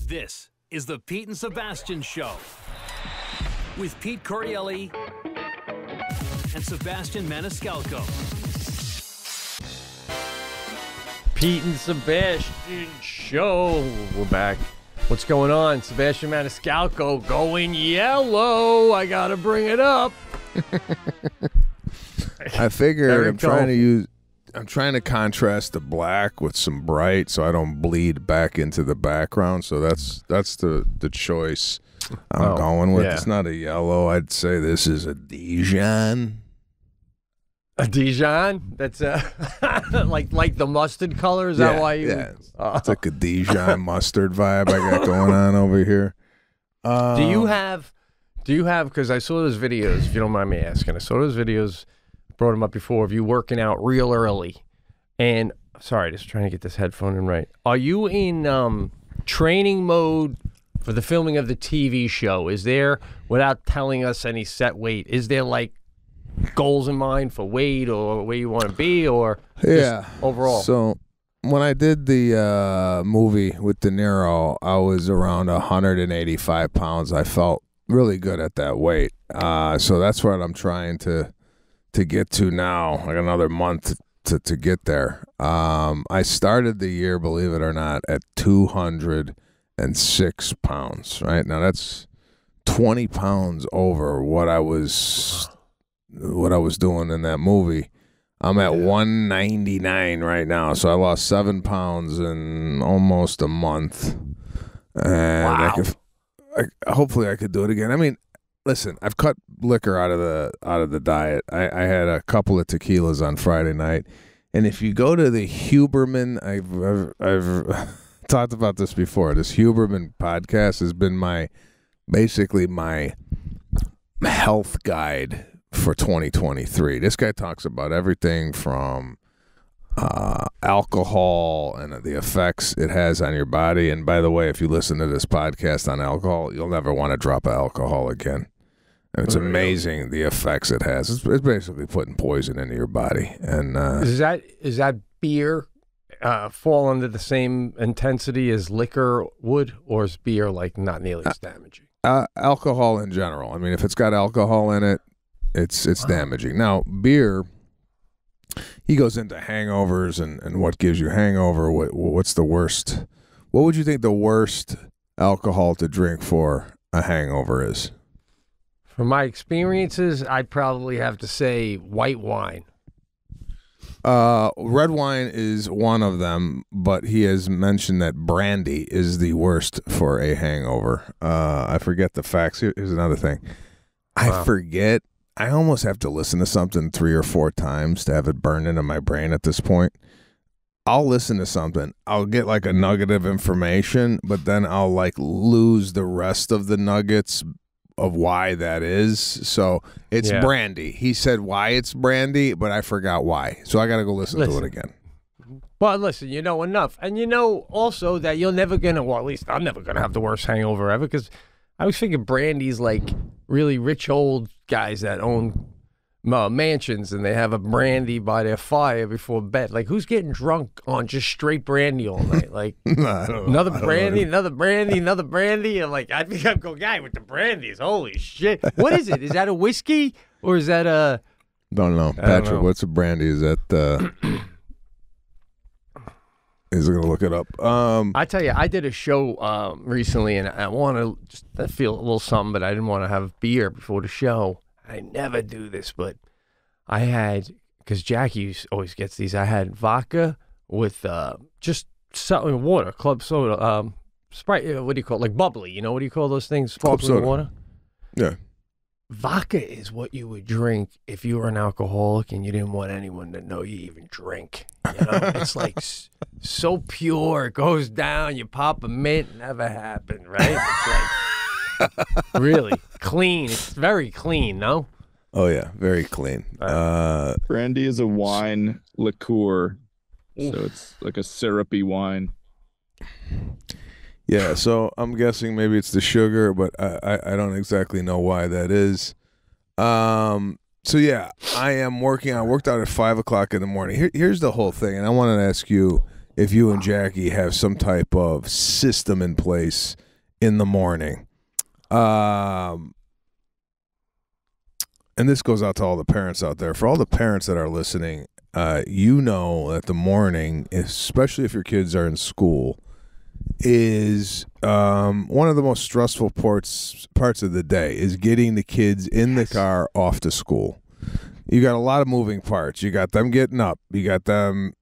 This is the Pete and Sebastian Show with Pete Corielli and Sebastian Maniscalco. Pete and Sebastian Show. We're back. What's going on? Sebastian Maniscalco going yellow. I gotta bring it up. I figured I'm trying to contrast the black with some bright so I don't bleed back into the background. So that's the choice I'm going with. Yeah. It's not a yellow. I'd say this is a Dijon. A Dijon? That's like the mustard color? Is that why you... Yeah, it's like a Dijon mustard vibe I got going on over here. Do you have, because I saw those videos, if you don't mind me asking, I saw those videos, brought them up before, of you working out real early. And, sorry, just trying to get this headphone in right. Are you in training mode for the filming of the TV show? Is there, without telling us any set weight, is there like goals in mind for weight or where you want to be, or just overall? So when I did the movie with De Niro, I was around 185 pounds. I felt really good at that weight. So that's what I'm trying to get to now, like another month to get there. I started the year, believe it or not, at 206 pounds. Right now, that's 20 pounds over what I was doing in that movie. I'm at 199 right now, so I lost 7 pounds in almost a month. And hopefully I could do it again. I mean, listen, I've cut liquor out of the diet. I had a couple of tequilas on Friday night, and if you go to the Huberman, I've talked about this before. This Huberman podcast has been basically my health guide for 2023. This guy talks about everything from alcohol and the effects it has on your body. And by the way, if you listen to this podcast on alcohol, you'll never want to drop alcohol again. And it's amazing the effects it has. It's basically putting poison into your body. And is that beer fall under the same intensity as liquor would, or is beer like not nearly as damaging? Alcohol in general. I mean, if it's got alcohol in it, it's damaging. Now, beer, he goes into hangovers and what gives you hangover. What's the worst? What would you think the worst alcohol to drink for a hangover is? From my experiences, I'd probably have to say white wine. Red wine is one of them, but he has mentioned that brandy is the worst for a hangover. I forget the facts. Here's another thing. I forget. I almost have to listen to something 3 or 4 times to have it burned into my brain at this point. I'll listen to something. I'll get like a nugget of information, but then I'll like lose the rest of the nuggets of why that is. So it's brandy. He said why it's brandy, but I forgot why. So I got to go listen to it again. But listen, you know enough. And you know also that you're never going to, well, at least I'm never going to have the worst hangover ever, because I was thinking brandy's like really rich old guys that own mansions and they have a brandy by their fire before bed. Like, who's getting drunk on just straight brandy all night? Like, another brandy. I'm like, I think I'm going guy with the brandies. Holy shit. What is it? Is that a whiskey or is that a... Don't know. Patrick, what's a brandy? Is that... He's going to look it up. I tell you, I did a show recently, and I want to just feel a little something, but I didn't want to have beer before the show. I never do this, but I had, because Jackie always gets these, I had vodka with just something, water, club soda, Sprite, what do you call it, like bubbly, you know, what do you call those things, sparkling water? Yeah. Vodka is what you would drink if you were an alcoholic and you didn't want anyone to know you even drink. You know, it's like so pure. It goes down. You pop a mint. Never happened, right? It's like really clean. It's very clean, no? Oh, yeah. Very clean. Brandy is a wine liqueur. So it's like a syrupy wine. Yeah, so I'm guessing maybe it's the sugar, but I don't exactly know why that is. So yeah, I am working. I worked out at 5 o'clock in the morning. Here's the whole thing, and I wanted to ask you, if you and Jackie have some type of system in place in the morning. And this goes out to all the parents out there. For all the parents that are listening, you know that the morning, especially if your kids are in school, is one of the most stressful parts of the day, is getting the kids in the car off to school. You got a lot of moving parts. You got them getting up. You got to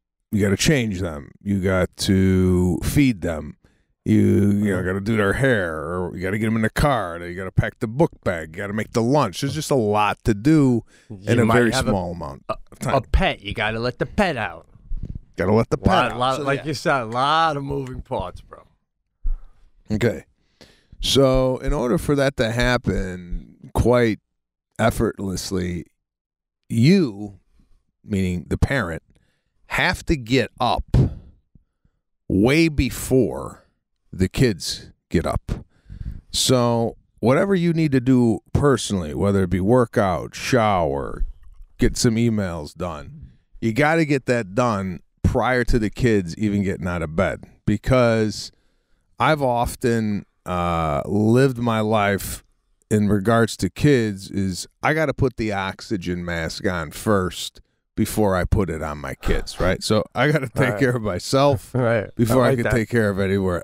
change them. You got to feed them. You got to do their hair, or you got to get them in the car. You got to pack the book bag. You got to make the lunch. There's just a lot to do in a very small amount of time. A pet, you got to let the pet out. Got to let the pet out. So, like you said, a lot of moving parts, bro. Okay. So in order for that to happen quite effortlessly, you, meaning the parent, have to get up way before the kids get up. So whatever you need to do personally, whether it be workout, shower, get some emails done, you got to get that done prior to the kids even getting out of bed, because I've often lived my life in regards to kids is I got to put the oxygen mask on first before I put it on my kids, right? So I got to take care of myself before I can take care of anyone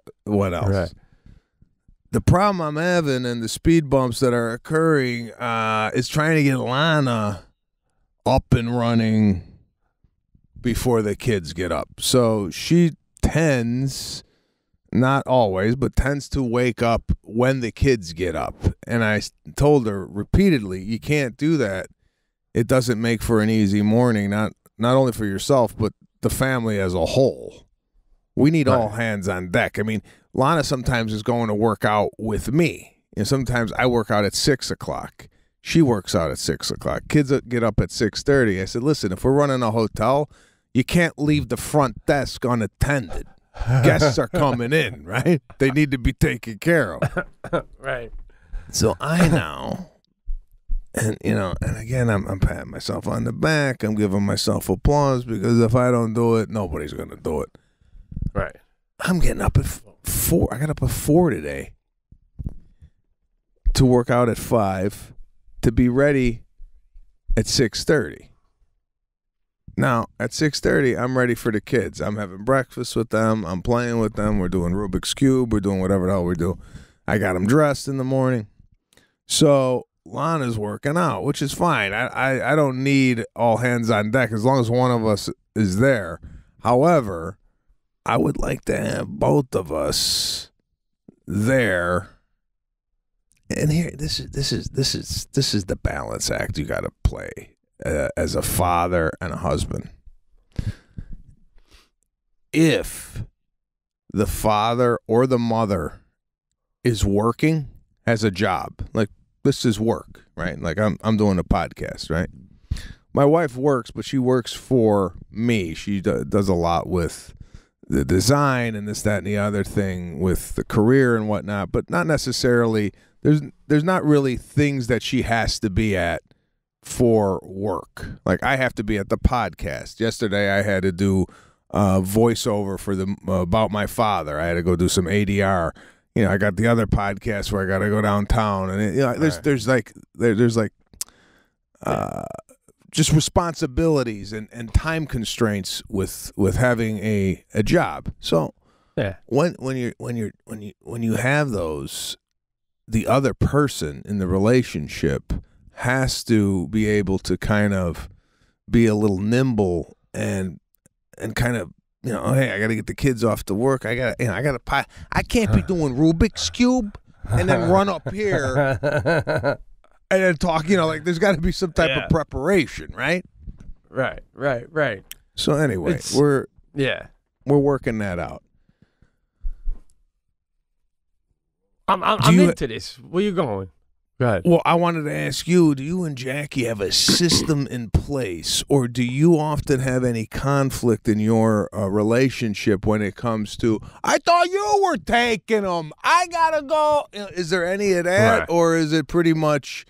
else. Right. The problem I'm having and the speed bumps that are occurring is trying to get Lana up and running before the kids get up. So she tends, not always, but tends to wake up when the kids get up. And I told her repeatedly, you can't do that. It doesn't make for an easy morning, not only for yourself, but the family as a whole. We need all hands on deck. I mean, Lana sometimes is going to work out with me. And sometimes I work out at 6 o'clock. She works out at 6 o'clock. Kids get up at 6:30. I said, listen, if we're running a hotel, you can't leave the front desk unattended. Guests are coming in, right? They need to be taken care of. Right. So I know, and and again, I'm patting myself on the back. I'm giving myself applause, because if I don't do it, nobody's going to do it. Right. I'm getting up at 4. I got up at 4 today to work out at 5 to be ready at 6:30. Now, at 6:30, I'm ready for the kids. I'm having breakfast with them. I'm playing with them. We're doing Rubik's Cube. We're doing whatever the hell we do. I got them dressed in the morning. So Lana's working out, which is fine. I don't need all hands on deck as long as one of us is there. However, I would like to have both of us there. And here, this is the balance act you got to play. As a father and a husband. If the father or the mother is working, has a job, like this is work, right? Like I'm doing a podcast, right? My wife works, but she works for me. She does a lot with the design and this, that, and the other thing with the career and whatnot, but not necessarily, there's not really things that she has to be at for work. Like I have to be at the podcast. Yesterday I had to do voiceover for the about my father. I had to go do some ADR. I got the other podcast where I got to go downtown, and there's just responsibilities and time constraints with having a job. So when you have those, the other person in the relationship has to be able to kind of be a little nimble and kind of, hey, I got to get the kids off to work. I can't be doing Rubik's Cube and then run up here and then talk, like there's got to be some type of preparation, right? Right. So anyway, we're working that out. I'm into this. Where you going? Go ahead. Well, I wanted to ask you, do you and Jackie have a system in place, or do you often have any conflict in your relationship when it comes to, I thought you were taking them, I got to go? Is there any of that, or is it pretty much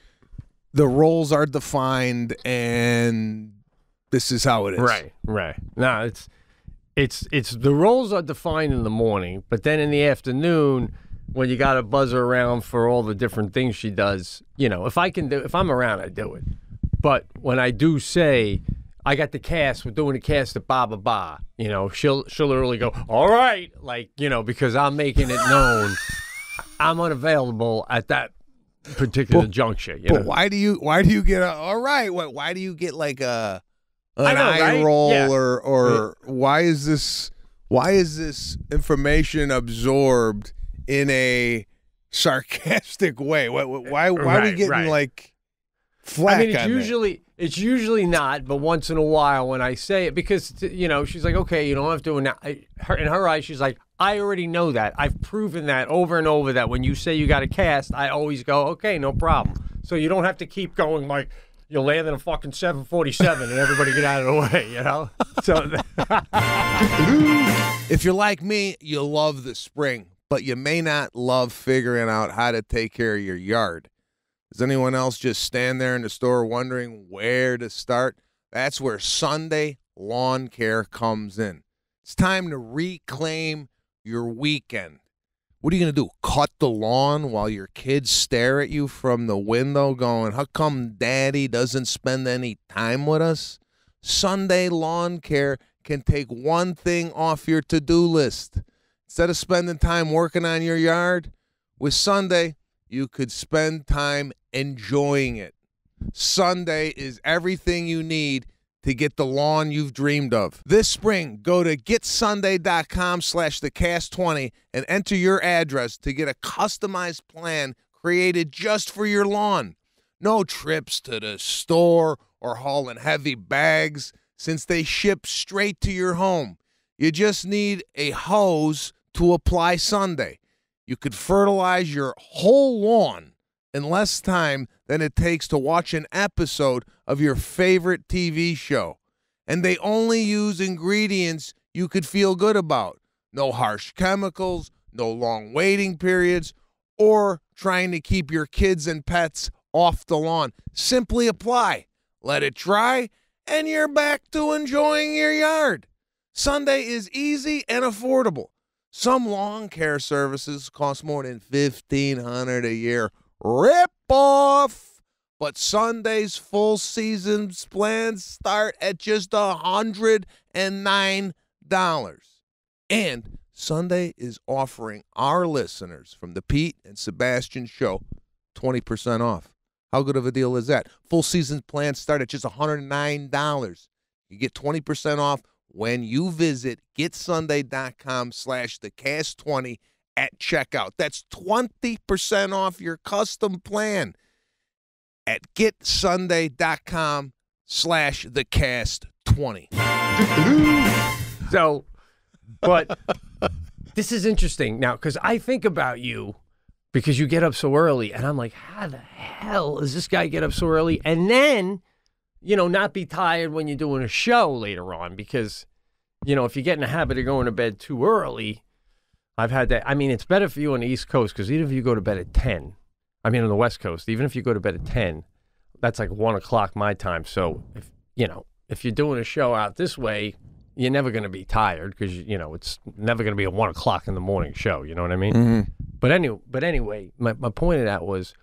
the roles are defined and this is how it is? Right. No, it's the roles are defined in the morning, but then in the afternoon, when you got to buzz her around for all the different things she does, if I'm around, I do it. But when I do say, I got the cast, we're doing the cast at ba, she'll literally go, all right, because I'm making it known I'm unavailable at that particular juncture. But why do you get all right? Why do you get like an eye right? roll Yeah. or why is this information absorbed in a sarcastic way? Why are we getting like flack? I mean, on it's usually not, but once in a while when I say it, because she's like, okay, you don't have to. In her eyes, she's like, I already know that. I've proven that over and over that when you say you got a cast, I always go, okay, no problem. So you don't have to keep going like you'll land in a fucking 747 and everybody get out of the way, So If you're like me, you love the spring, but you may not love figuring out how to take care of your yard. Does anyone else just stand there in the store wondering where to start? That's where Sunday Lawn Care comes in. It's time to reclaim your weekend. What are you going to do? Cut the lawn while your kids stare at you from the window going, how come daddy doesn't spend any time with us? Sunday Lawn Care can take one thing off your to-do list. Instead of spending time working on your yard, with Sunday, you could spend time enjoying it. Sunday is everything you need to get the lawn you've dreamed of. This spring, go to getsunday.com/thecast20 and enter your address to get a customized plan created just for your lawn. No trips to the store or hauling heavy bags since they ship straight to your home. You just need a hose to apply Sunday. You could fertilize your whole lawn in less time than it takes to watch an episode of your favorite TV show. And they only use ingredients you could feel good about. No harsh chemicals, no long waiting periods, or trying to keep your kids and pets off the lawn. Simply apply, let it dry, and you're back to enjoying your yard. Sunday is easy and affordable. Some lawn care services cost more than $1,500 a year. Rip off! But Sunday's full season plans start at just $109. And Sunday is offering our listeners from the Pete and Sebastian Show 20% off. How good of a deal is that? Full season plans start at just $109. You get 20% off when you visit getsunday.com/thecast20 at checkout. That's 20% off your custom plan at getsunday.com/thecast20. So, but this is interesting now because I think about you because you get up so early, and I'm like, how the hell does this guy get up so early? And then, not be tired when you're doing a show later on because, if you get in the habit of going to bed too early, I've had that. I mean, it's better for you on the East Coast because even if you go to bed at 10, on the West Coast, even if you go to bed at 10, that's like 1 o'clock my time. So if you're doing a show out this way, you're never going to be tired because, it's never going to be a 1 o'clock in the morning show. You know what I mean? Mm-hmm. But anyway, my point of that was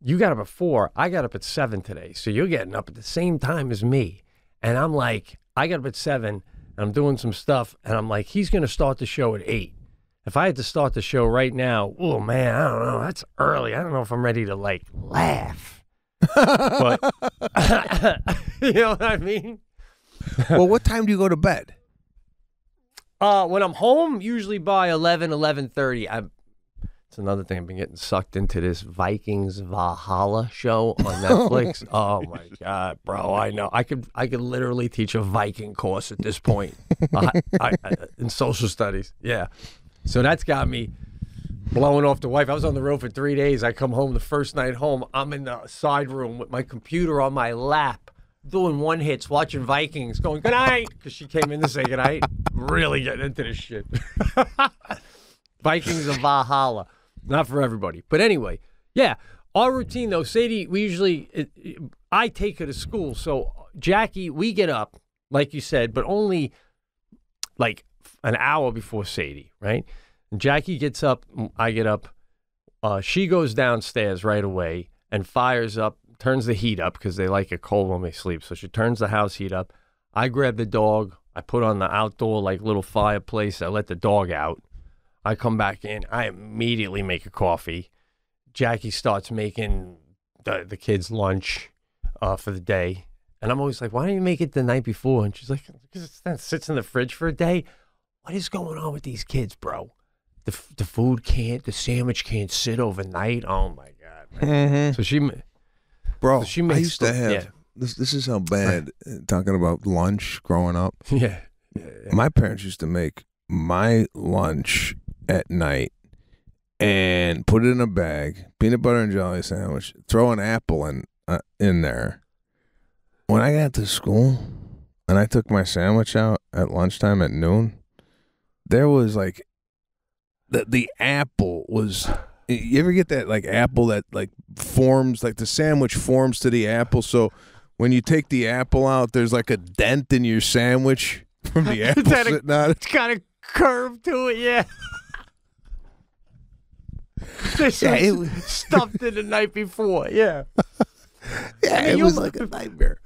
you got up at 4. I got up at 7 today. So you're getting up at the same time as me. And I'm like, I got up at 7 and I'm doing some stuff. And I'm like, he's going to start the show at 8. If I had to start the show right now, oh, man, I don't know. That's early. I don't know if I'm ready to, laugh. But, you know what I mean? Well, what time do you go to bed? When I'm home, usually by 11:30. It's another thing. I've been getting sucked into this Vikings Valhalla show on Netflix. Oh my God, bro! I know. I could literally teach a Viking course at this point in social studies. Yeah. So that's got me blowing off the wife. I was on the road for 3 days. I come home the first night home. I'm in the side room with my computer on my lap, doing one hits, watching Vikings, going good night because she came in to say good night. Really getting into this shit. Vikings of Valhalla, not for everybody. But anyway, yeah, our routine though, Sadie, we usually I take her to school. So Jackie, we get up like you said, but only like an hour before Sadie, right? And Jackie gets up, I get up. She goes downstairs right away and fires up, turns the heat up because they like it cold when they sleep. So she turns the house heat up. I grab the dog. I put on the outdoor like little fireplace. I let the dog out. I come back in. I immediately make a coffee. Jackie starts making the kids' lunch for the day. And I'm always like, why don't you make it the night before? And she's like, because it sits in the fridge for a day. What is going on with these kids, bro? The food can't, the sandwich can't sit overnight. Oh, my God, man. So she... Bro, so she makes I used to have... This is how bad, talking about lunch growing up. Yeah. My parents used to make my lunch at night and put it in a bag, peanut butter and jelly sandwich, throw an apple in there. When I got to school and I took my sandwich out at lunchtime at noon, there was like the apple was... You ever get that like apple that like forms, like the sandwich forms to the apple? So when you take the apple out, there's like a dent in your sandwich from the apple sitting on it. It's got a curve to it, yeah. It was stuffed in the night before, yeah. Yeah, it was like a nightmare.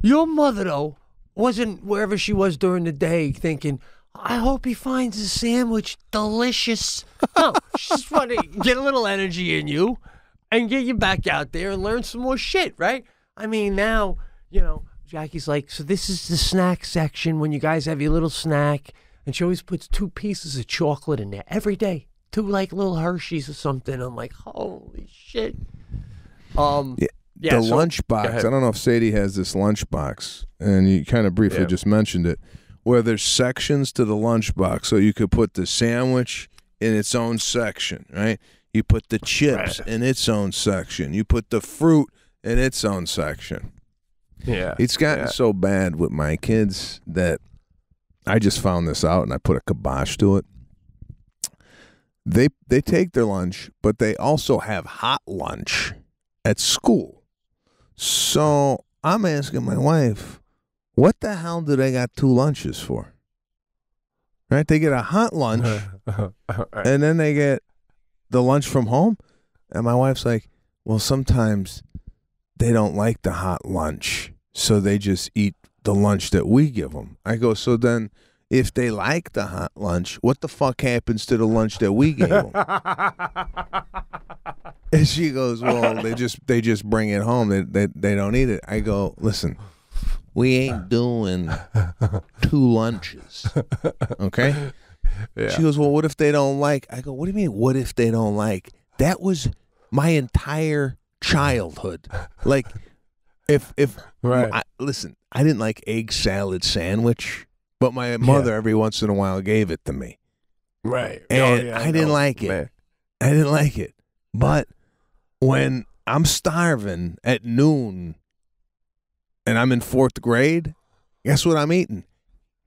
Your mother, though, wasn't wherever she was during the day thinking, I hope he finds the sandwich delicious. No, she just wanted to get a little energy in you and get you back out there and learn some more shit, right? I mean, now, you know, Jackie's like, so this is the snack section when you guys have your little snack. And she always puts 2 pieces of chocolate in there every day. 2 like little Hershey's or something. I'm like, holy shit. The lunchbox. I don't know if Sadie has this lunchbox, and you kind of briefly just mentioned it, where there's sections to the lunchbox, so you could put the sandwich in its own section, right? You put the chips in its own section. You put the fruit in its own section. Yeah. It's gotten so bad with my kids that I just found this out and I put a kibosh to it. They take their lunch, but they also have hot lunch at school. So I'm asking my wife, what the hell do they got 2 lunches for? Right? They get a hot lunch, and then they get the lunch from home. And my wife's like, well, sometimes they don't like the hot lunch, so they just eat the lunch that we give them. I go, so then if they like the hot lunch, what the fuck happens to the lunch that we gave them? And she goes, well, they just bring it home. They don't eat it. I go, listen, we ain't doing 2 lunches, okay? Yeah. She goes, well, what if they don't like? I go, what do you mean, what if they don't like? That was my entire childhood. Like, if listen, I didn't like egg salad sandwich, but my mother every once in a while gave it to me. Right. And I didn't like it. Man. I didn't like it. But when I'm starving at noon and I'm in 4th grade, guess what I'm eating?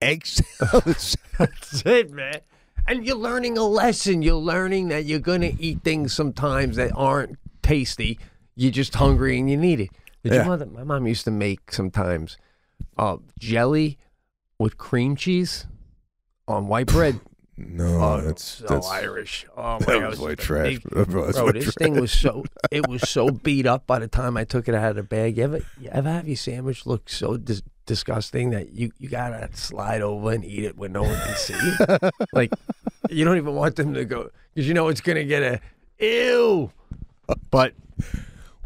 Egg salad. That's it, man. And you're learning a lesson. You're learning that you're going to eat things sometimes that aren't tasty. You're just hungry and you need it. My mom used to make sometimes jelly with cream cheese on white bread. No, that's Irish. Oh my that God, was white trash. Thing was so beat up by the time I took it out of the bag. You ever have your sandwich look so disgusting that you gotta slide over and eat it when no one can see you? Like, you don't even want them to go because you know it's gonna get a ew. But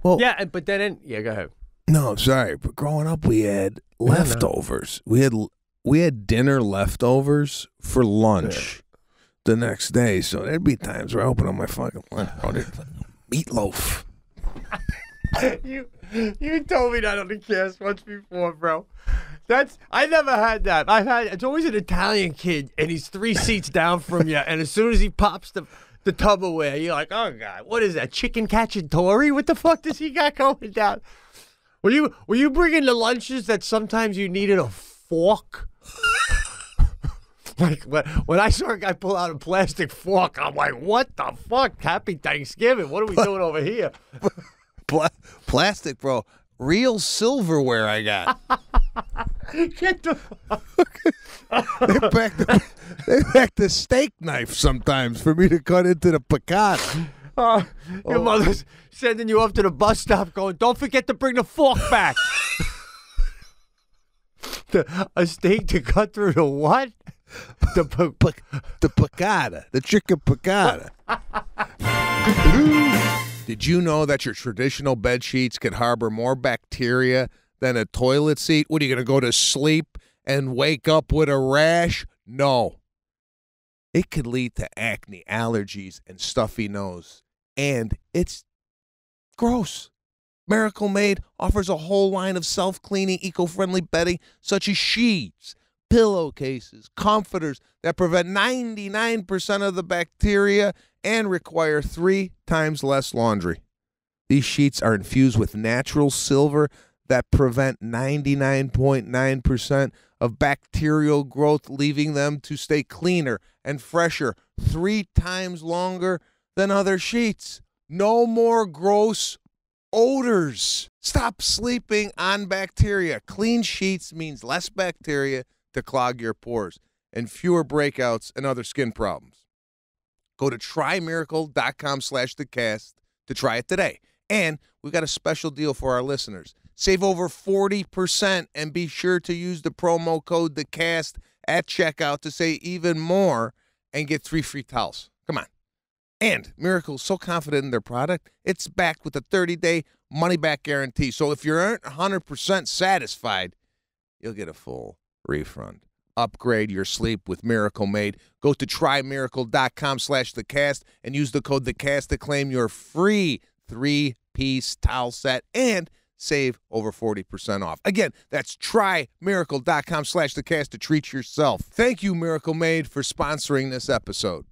go ahead. No, sorry, but growing up we had leftovers. We had dinner leftovers for lunch the next day. So there'd be times where I open up my fucking lunch, meatloaf. You told me that on the cast once before, bro. I never had that. It's always an Italian kid, and he's 3 seats down from you, and as soon as he pops the Tupperware, you're like, oh God, what is that? Chicken cacciatore? What the fuck does he got going down? Were you bringing the lunches that sometimes you needed a fork? Like when I saw a guy pull out a plastic fork, I'm like, what the fuck? Happy Thanksgiving. What are we doing over here? Plastic, bro. Real silverware I got. Get the They pack the steak knife sometimes for me to cut into the piccata. Your mother's sending you up to the bus stop going, don't forget to bring the fork back. A steak to cut through the what? The piccata, the chicken piccata. Did you know that your traditional bed sheets can harbor more bacteria than a toilet seat? What, are you going to go to sleep and wake up with a rash? No. It could lead to acne, allergies, and stuffy nose. And it's gross. Miracle Made offers a whole line of self-cleaning, eco-friendly bedding such as sheets, pillowcases, comforters that prevent 99% of the bacteria and require 3 times less laundry. These sheets are infused with natural silver that prevent 99.9% of bacterial growth, leaving them to stay cleaner and fresher 3 times longer than other sheets. No more gross odors. Stop sleeping on bacteria. Clean sheets means less bacteria to clog your pores and fewer breakouts and other skin problems. Go to trymiracle.com/thecast to try it today. And we've got a special deal for our listeners. Save over 40% and be sure to use the promo code THECAST at checkout to save even more and get 3 free towels. Come on. And Miracle's so confident in their product, it's backed with a 30-day money-back guarantee. So if you aren't 100% satisfied, you'll get a full refund. Upgrade your sleep with Miracle Made. Go to trymiracle.com/thecast and use the code THECAST to claim your free 3-piece towel set and save over 40% off. Again, that's trymiracle.com/thecast to treat yourself. Thank you, Miracle Made, for sponsoring this episode.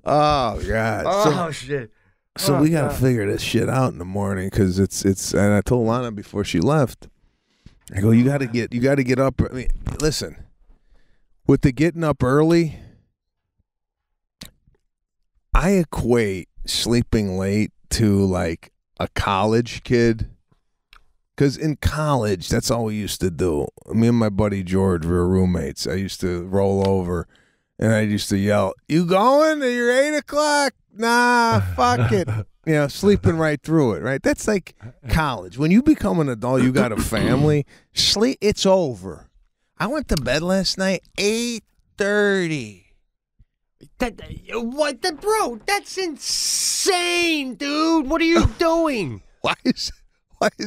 Oh, God. Shit. So we got to figure this shit out in the morning because it's and I told Lana before she left, I go, you got to get up. I mean, listen, with the getting up early, I equate sleeping late to like a college kid. Because in college, that's all we used to do. Me and my buddy George were roommates. I used to roll over and I used to yell, "You going to your 8 o'clock? Nah, fuck it." You know, sleeping right through it, right? That's like college. When you become an adult, you got a family, sleep, it's over. I went to bed last night, 8:30. Bro, that's insane, dude. What are you doing? Why is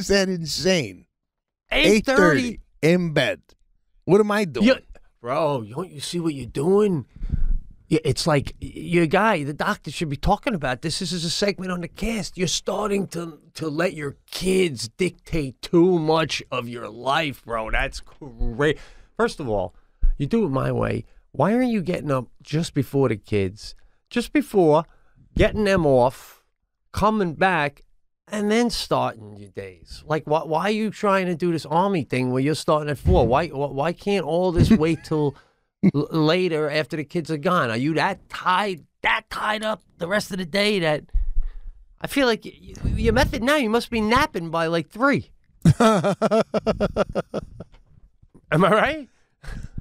that insane? 8:30 in bed. What am I doing? Bro, don't you see what you're doing? It's like your guy, the doctor should be talking about this. This is a segment on the cast. You're starting to let your kids dictate too much of your life, bro. That's great. First of all, you do it my way. Why aren't you getting up just before the kids? Just before, getting them off, coming back, and then starting your days. Like, why are you trying to do this army thing where you're starting at 4? Why can't all this wait till later after the kids are gone? Are you that tied up the rest of the day that I feel like your method now, you must be napping by like 3. Am I right?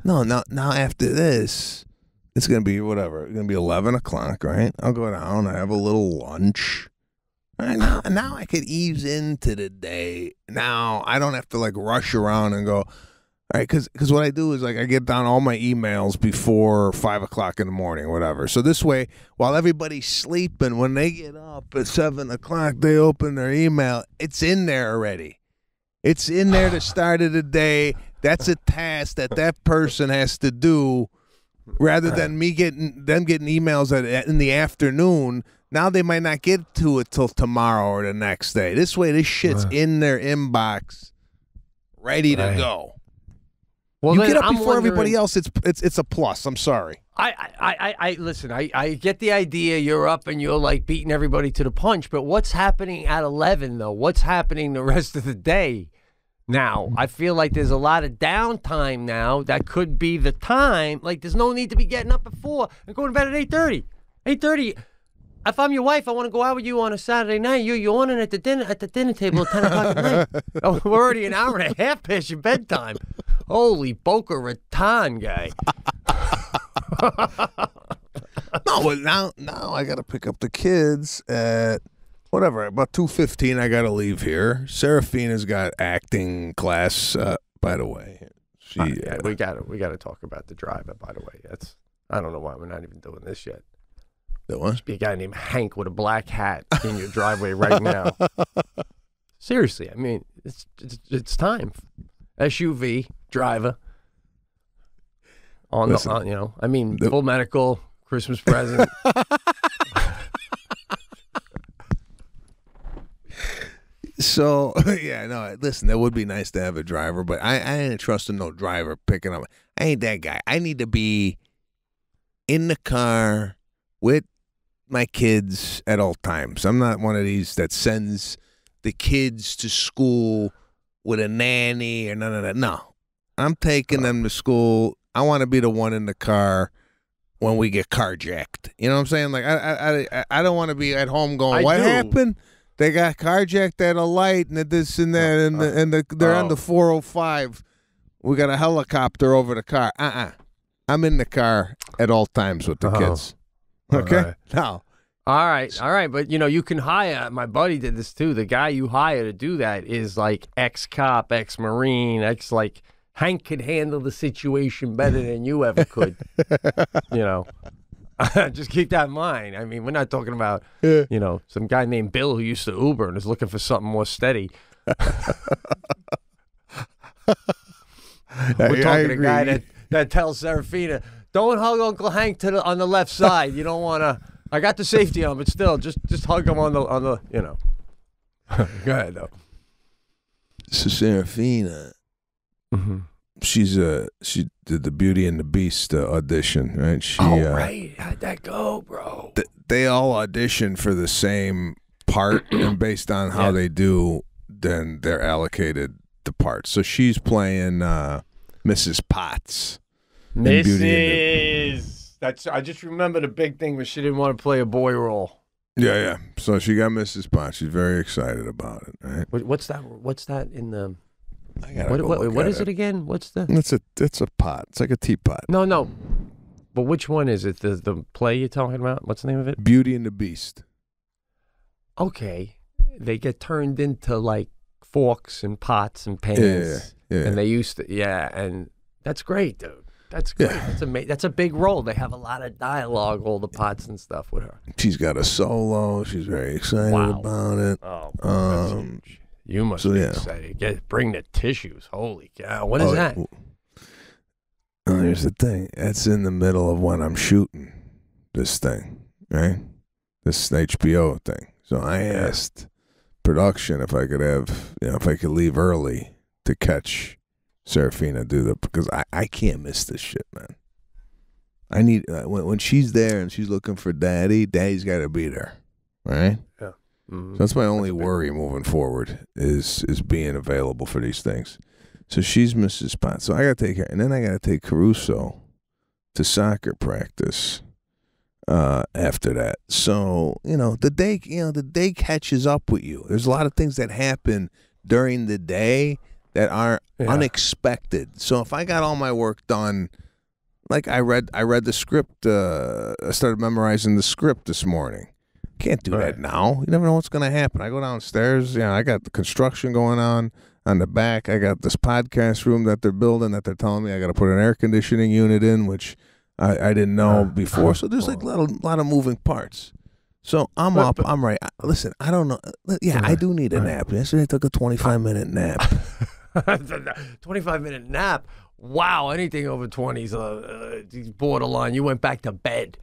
No, now after this, it's going to be whatever. It's going to be 11 o'clock, right? I'll go down, I have a little lunch. Right, now I could ease into the day. Now I don't have to like rush around and go, all right, because what I do is like I get down all my emails before 5 o'clock in the morning, whatever. So this way, while everybody's sleeping, when they get up at 7 o'clock, they open their email. It's in there already. It's in there the start of the day. That's a task that person has to do, rather than me getting emails in the afternoon. Now they might not get to it till tomorrow or the next day. This way, this shit's in their inbox, ready to go. Well, you get up before everybody else. It's a plus. I'm sorry. I listen. I get the idea. You're up and you're like beating everybody to the punch. But what's happening at 11 though? What's happening the rest of the day? Now I feel like there's a lot of downtime now. That could be the time. Like there's no need to be getting up at 4 and going to bed at 8:30. 8:30. if I'm your wife, I want to go out with you on a Saturday night. You're yawning at the dinner table at 10 o'clock at night. Oh, we're already an hour and a half past your bedtime. Holy Boca Raton guy. No, but now I got to pick up the kids at whatever, about 2:15. I got to leave here. Serafina's got acting class. By the way, we got to talk about the driver. By the way, I don't know why we're not even doing this yet. The what? Must be a guy named Hank with a black hat in your driveway right now. Seriously, I mean, it's time. SUV driver on Listen, full medical, Christmas present. So yeah, no. Listen, that would be nice to have a driver, but I ain't trusting no driver picking up. I ain't that guy. I need to be in the car with my kids at all times. I'm not one of these that sends the kids to school with a nanny or none of that. No, I'm taking them to school. I want to be the one in the car when we get carjacked. You know what I'm saying? Like I don't want to be at home going, what happened? They got carjacked at a light and this and that, and they're on the 405. We got a helicopter over the car. I'm in the car at all times with the kids. Okay? All right. No. All right. But, you can hire. My buddy did this, too. The guy you hire to do that is, like, ex-cop, ex-Marine, Hank could handle the situation better than you ever could. Just keep that in mind. I mean, we're not talking about, some guy named Bill who used to Uber and is looking for something more steady. We're talking to a guy that tells Serafina, don't hug Uncle Hank on the left side. You don't want to. I got the safety on, but still, just hug him on the. Go ahead though. So Serafina, she did the Beauty and the Beast audition, right? Right. How'd that go, bro? They all audition for the same part, and based on how they do, then they're allocated the parts. So she's playing Mrs. Potts. I just remember the big thing was she didn't want to play a boy role. Yeah. So she got Mrs. Potts. She's very excited about it, right? What's that in the? What is it again? What's the? It's a pot. It's like a teapot. No. But which one is it? The play you're talking about? What's the name of it? Beauty and the Beast. Okay, they get turned into like forks and pots and pans. Yeah. And they used to, and that's great, dude. That's great. Yeah. That's a big role. They have a lot of dialogue, all the pots and stuff with her. She's got a solo. She's very excited about it. Oh, that's huge. You must be excited. Bring the tissues. Holy cow. What is that? Well, here's the thing. That's in the middle of when I'm shooting this thing, right? This HBO thing. So I asked production if I could have, if I could leave early to catch Serafina because I can't miss this shit, man. I need when she's there and she's looking for daddy's got to be there, right? Yeah. Mm-hmm. So that's my only worry moving forward is being available for these things. So she's Mrs. Potts. So I got to take her, and then I got to take Caruso to soccer practice after that. So the day catches up with you. There's a lot of things that happen during the day that are unexpected. So if I got all my work done, like I read the script, I started memorizing the script this morning. Can't do that now. You never know what's going to happen. I go downstairs, I got the construction going on the back. I got this podcast room that they're building that they're telling me I got to put an air conditioning unit in, which I didn't know before. So there's like a lot of moving parts. So I'm up. I'm right. Listen, I don't know. Yeah, I do need a nap. Yesterday I took a 25-minute nap. 25-minute nap? Wow, anything over 20 is borderline. You went back to bed.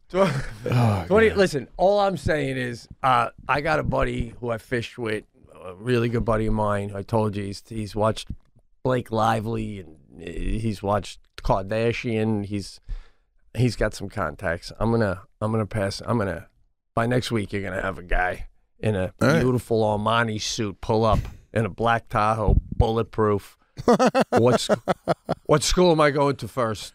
20. Listen, all I'm saying is I got a buddy who I fished with, a really good buddy of mine. I told you he's watched Blake Lively and he's watched Kardashian. He's got some contacts. I'm gonna pass. By next week you're gonna have a guy in a beautiful Armani suit pull up in a black Tahoe, bulletproof. What school am I going to first?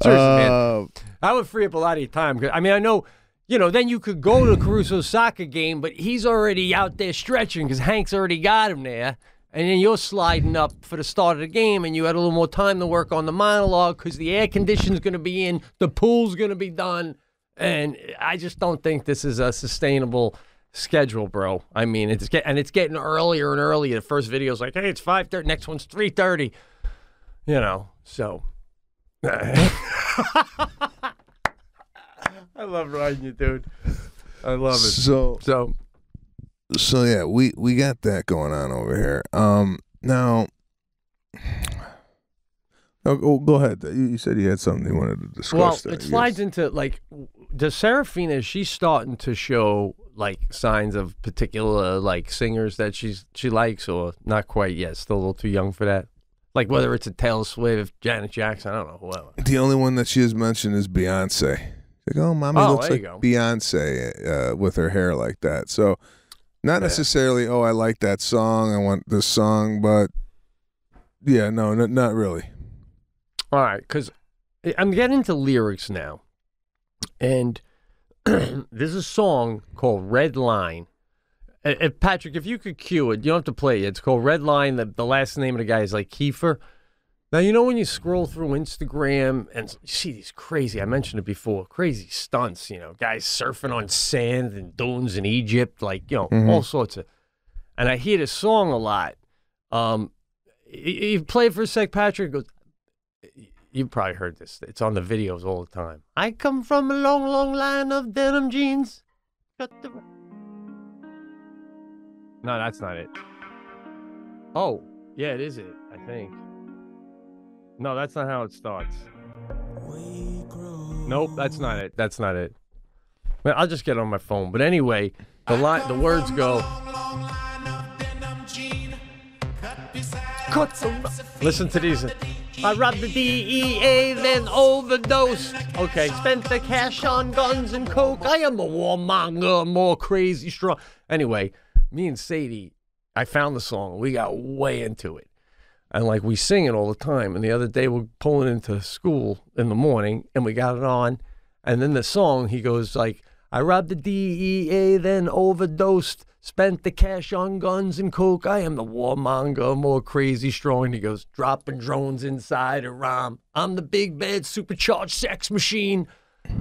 Seriously, man. I would free up a lot of your time. 'Cause, I mean, I know, then you could go to Caruso's soccer game, but he's already out there stretching because Hank's already got him there. And then you're sliding up for the start of the game, and you had a little more time to work on the monologue because the air conditioning's going to be in, the pool's going to be done. And I just don't think this is a sustainable schedule, bro. I mean, it's getting earlier and earlier. The first video's like, hey, it's 5:30. Next one's 3:30. So. I love riding you, dude. I love it. So yeah, we got that going on over here. Now, go ahead. You said you had something you wanted to discuss. Well, there. it slides into like the Serafina. She's starting to show like signs of particular like singers that she likes, or not quite yet. Still a little too young for that. Like whether it's a Taylor Swift, Janet Jackson, I don't know, whoever. The only one that she has mentioned is Beyonce. Like, oh, mommy looks like Beyonce with her hair like that. So, not necessarily, oh, I like that song, I want this song, but yeah, no, not really. All right, because I'm getting into lyrics now. And there's a song called Red Line. Patrick, if you could cue it, you don't have to play it. It's called Red Line. The last name of the guy is like Kiefer. Now, when you scroll through Instagram and you see these crazy, I mentioned it before, crazy stunts, guys surfing on sand and dunes in Egypt, like, all sorts of. And I hear this song a lot. You play it for a sec, Patrick. Goes, you've probably heard this. It's on the videos all the time. I come from a long, long line of denim jeans. No, that's not it. Oh, yeah, it is it, I think. No, that's not how it starts. Nope, that's not it. That's not it. Well, I'll just get it on my phone. But anyway, the words go. Listen to these. I robbed the DEA, then overdosed. Okay, spent the cash on guns and coke. I am a warmonger, more crazy strong. Anyway, me and Sadie, I found the song. We got way into it. And like we sing it all the time. And the other day we're pulling into school in the morning and we got it on. And then the song, he goes like, I robbed the DEA, then overdosed, spent the cash on guns and coke. I am the warmonger, more crazy strong. And he goes, dropping drones inside a rhyme. I'm the big bad supercharged sex machine. Okay,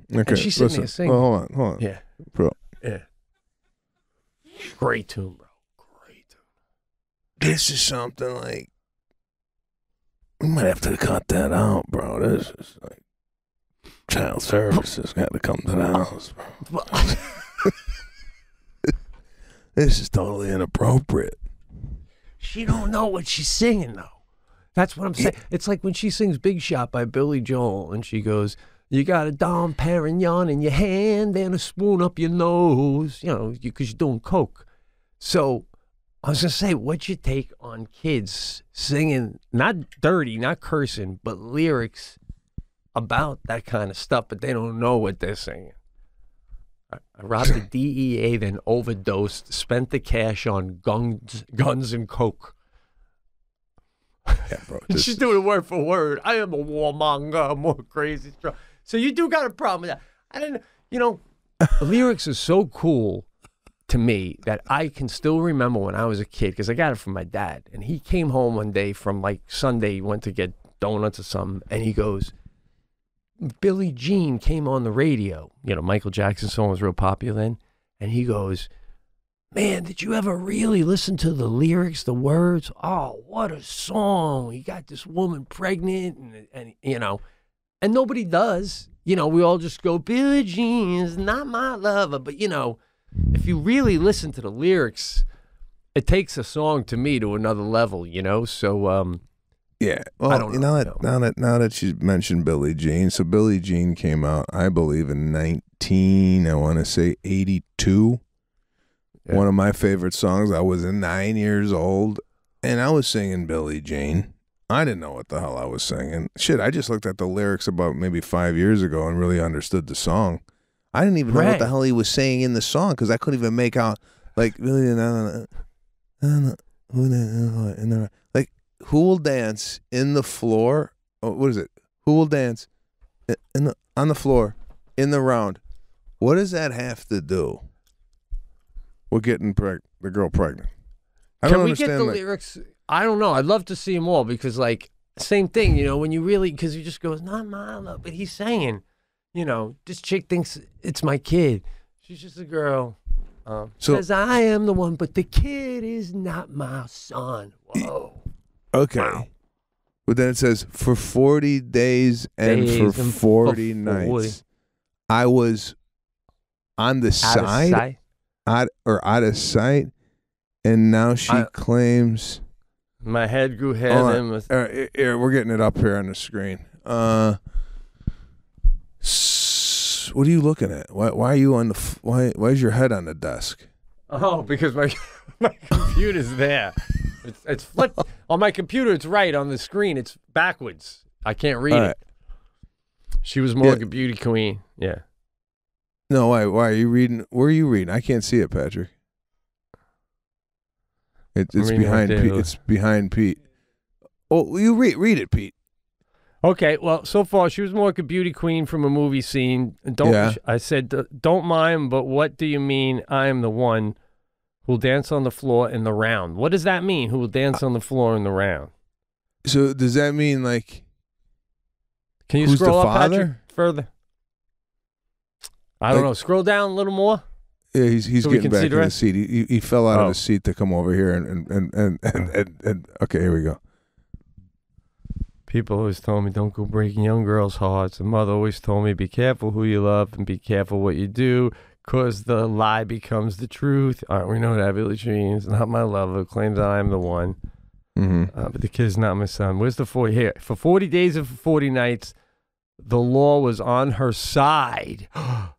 and she's sitting there singing. Hold on. Yeah. Bro. Yeah. Great tune, bro. Great tune. This is something like, we might have to cut that out, bro. This is like, child services got to come to the house, bro. This is totally inappropriate. She don't know what she's singing, though. That's what I'm saying. It's like when she sings Big Shot by Billy Joel, and she goes, you got a Dom Perignon in your hand and a spoon up your nose, because you're doing coke. So I was going to say, what's your take on kids singing, not dirty, not cursing, but lyrics about that kind of stuff, but they don't know what they're singing? I robbed the DEA, then overdosed, spent the cash on guns and coke. Yeah, bro. She's doing it word for word. I am a warmonger, more crazy strong. So you do got a problem with that. I didn't, lyrics are so cool to me that I can still remember when I was a kid, because I got it from my dad. And he came home one day from like Sunday, he went to get donuts or something, and he goes, Billie Jean came on the radio. Michael Jackson's song was real popular then. And he goes, man, did you ever really listen to the lyrics, the words? Oh, what a song. He got this woman pregnant and and nobody does. We all just go, Billie Jean is not my lover. But, if you really listen to the lyrics, it takes a song to me to another level, So, yeah. Well, I don't know. Now that you mentioned Billie Jean, so Billie Jean came out, I believe, in 82. Yeah. One of my favorite songs. I was 9 years old, and I was singing Billie Jean. I didn't know what the hell I was singing. Shit, I just looked at the lyrics about maybe 5 years ago and really understood the song. I didn't even know what the hell he was saying in the song because I couldn't even make out, like, really, like, Who will dance in the floor? Oh, what is it? Who will dance on the floor in the round? What does that have to do with getting the girl pregnant? I don't understand. Can we get the lyrics? I don't know. I'd love to see them all because, like, same thing, when you really, because you just go, it's not my love, but he's saying, this chick thinks it's my kid. She's just a girl. Says I am the one, but the kid is not my son. Whoa. Okay. Wow. But then it says, for 40 days and for 40 nights, I was on the side, out of sight, and now she claims... My head grew hair. Here, we're getting it up here on the screen. What are you looking at? Why are you on the? Why is your head on the desk? Oh, because my computer's there. It's flipped on my computer. It's right on the screen. It's backwards. I can't read it. She was more like a beauty queen. Yeah. No, why are you reading? Where are you reading? I can't see it, Patrick. It's behind Pete. It's behind Pete. Oh, you read it, Pete. Okay, well, so far she was more like a beauty queen from a movie scene. I said, don't mind, but what do you mean? I am the one who'll dance on the floor in the round. What does that mean? Who will dance on the floor in the round? So does that mean like? Can you scroll up, Patrick, further? I don't know. Scroll down a little more. Yeah, he's getting back in the seat. He fell out of his seat to come over here and okay, here we go. People always told me don't go breaking young girls' hearts. The mother always told me be careful who you love and be careful what you do, cause the lie becomes the truth. We know that Billie Jean is not my lover. Claims that I am the one, but the kid's not my son. Where's the 40 here? For 40 days and for 40 nights. The law was on her side,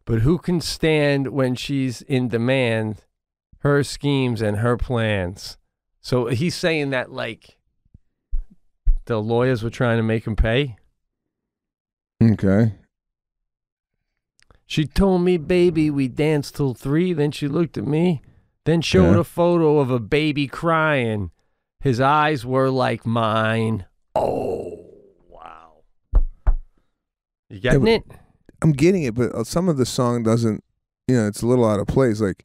but who can stand when she's in demand? Her schemes and her plans. So he's saying that like the lawyers were trying to make him pay. Okay. She told me, baby, we danced till 3. Then she looked at me, then showed a photo of a baby crying. His eyes were like mine. Oh. You getting it? I'm getting it, but some of the song doesn't, it's a little out of place. Like,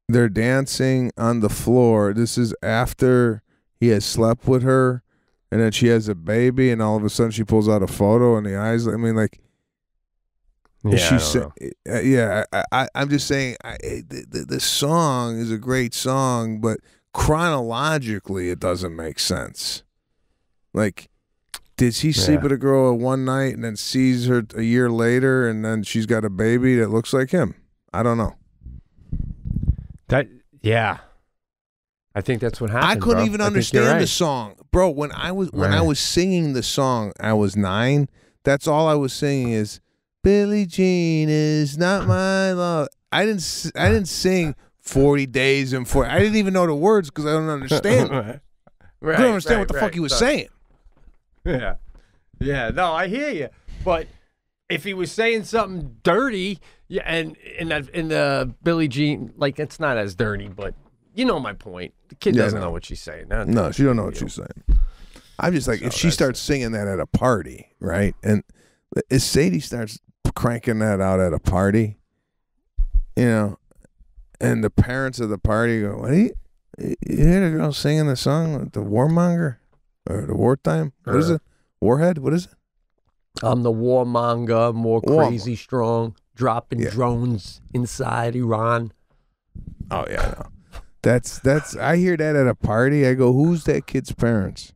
they're dancing on the floor. This is after he has slept with her, and then she has a baby, and all of a sudden she pulls out a photo, and the eyes, I mean, like, I'm just saying, the song is a great song, but chronologically it doesn't make sense. Like, did he sleep with a girl one night and then sees her a year later and then she's got a baby that looks like him? I don't know. I think that's what happened. I couldn't even understand the song. Bro, when I was singing the song, I was 9. That's all I was singing is Billie Jean is not my love. I didn't sing 40 days and 40. I didn't even know the words because I don't understand. I don't understand what the fuck he was saying. Yeah. No, I hear you. But if he was saying something dirty, and in the Billie Jean, like it's not as dirty, but you know my point. The kid doesn't know what she's saying. No, she don't know what she's saying. I'm just like, if she starts singing that at a party, right? And if Sadie starts cranking that out at a party, and the parents of the party go, "What? You hear the girl singing the song, the warmonger?" Or the wartime? What is it? Warhead? What is it? I'm the warmonger, more crazy strong, dropping drones inside Iran. Oh yeah, no. That's I hear that at a party. I go, who's that kid's parents?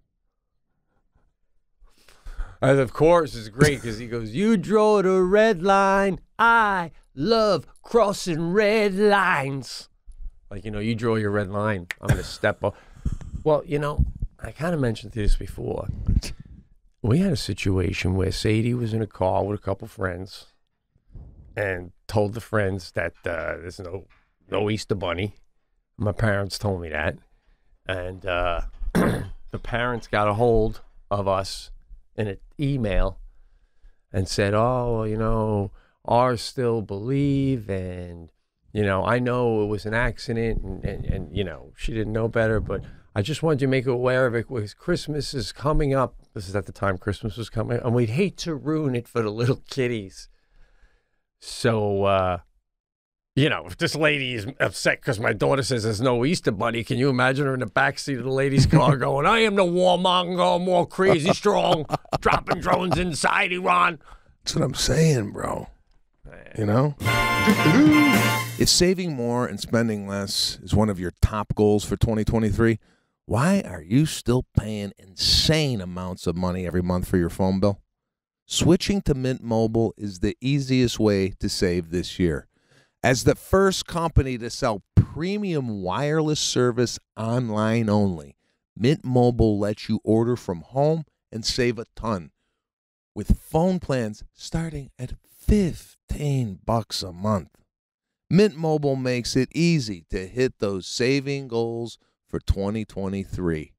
And of course, it's great because he goes, you draw the red line. I love crossing red lines. Like, you draw your red line. I'm going to step up. Well, I kind of mentioned this before. We had a situation where Sadie was in a car with a couple friends and told the friends that there's no Easter Bunny. My parents told me that. And the parents got a hold of us in an email and said, ours still believe, and, I know it was an accident and she didn't know better, but I just wanted you to make you aware of it because Christmas is coming up. This is at the time Christmas was coming, and we'd hate to ruin it for the little kiddies. So, if this lady is upset because my daughter says there's no Easter bunny, can you imagine her in the backseat of the lady's car going, I am the warmonger, more crazy strong, dropping drones inside Iran. That's what I'm saying, bro. If saving more and spending less is one of your top goals for 2023, why are you still paying insane amounts of money every month for your phone bill? Switching to Mint Mobile is the easiest way to save this year. As the first company to sell premium wireless service online only, Mint Mobile lets you order from home and save a ton. With phone plans starting at $15 a month. Mint Mobile makes it easy to hit those saving goals for 2023.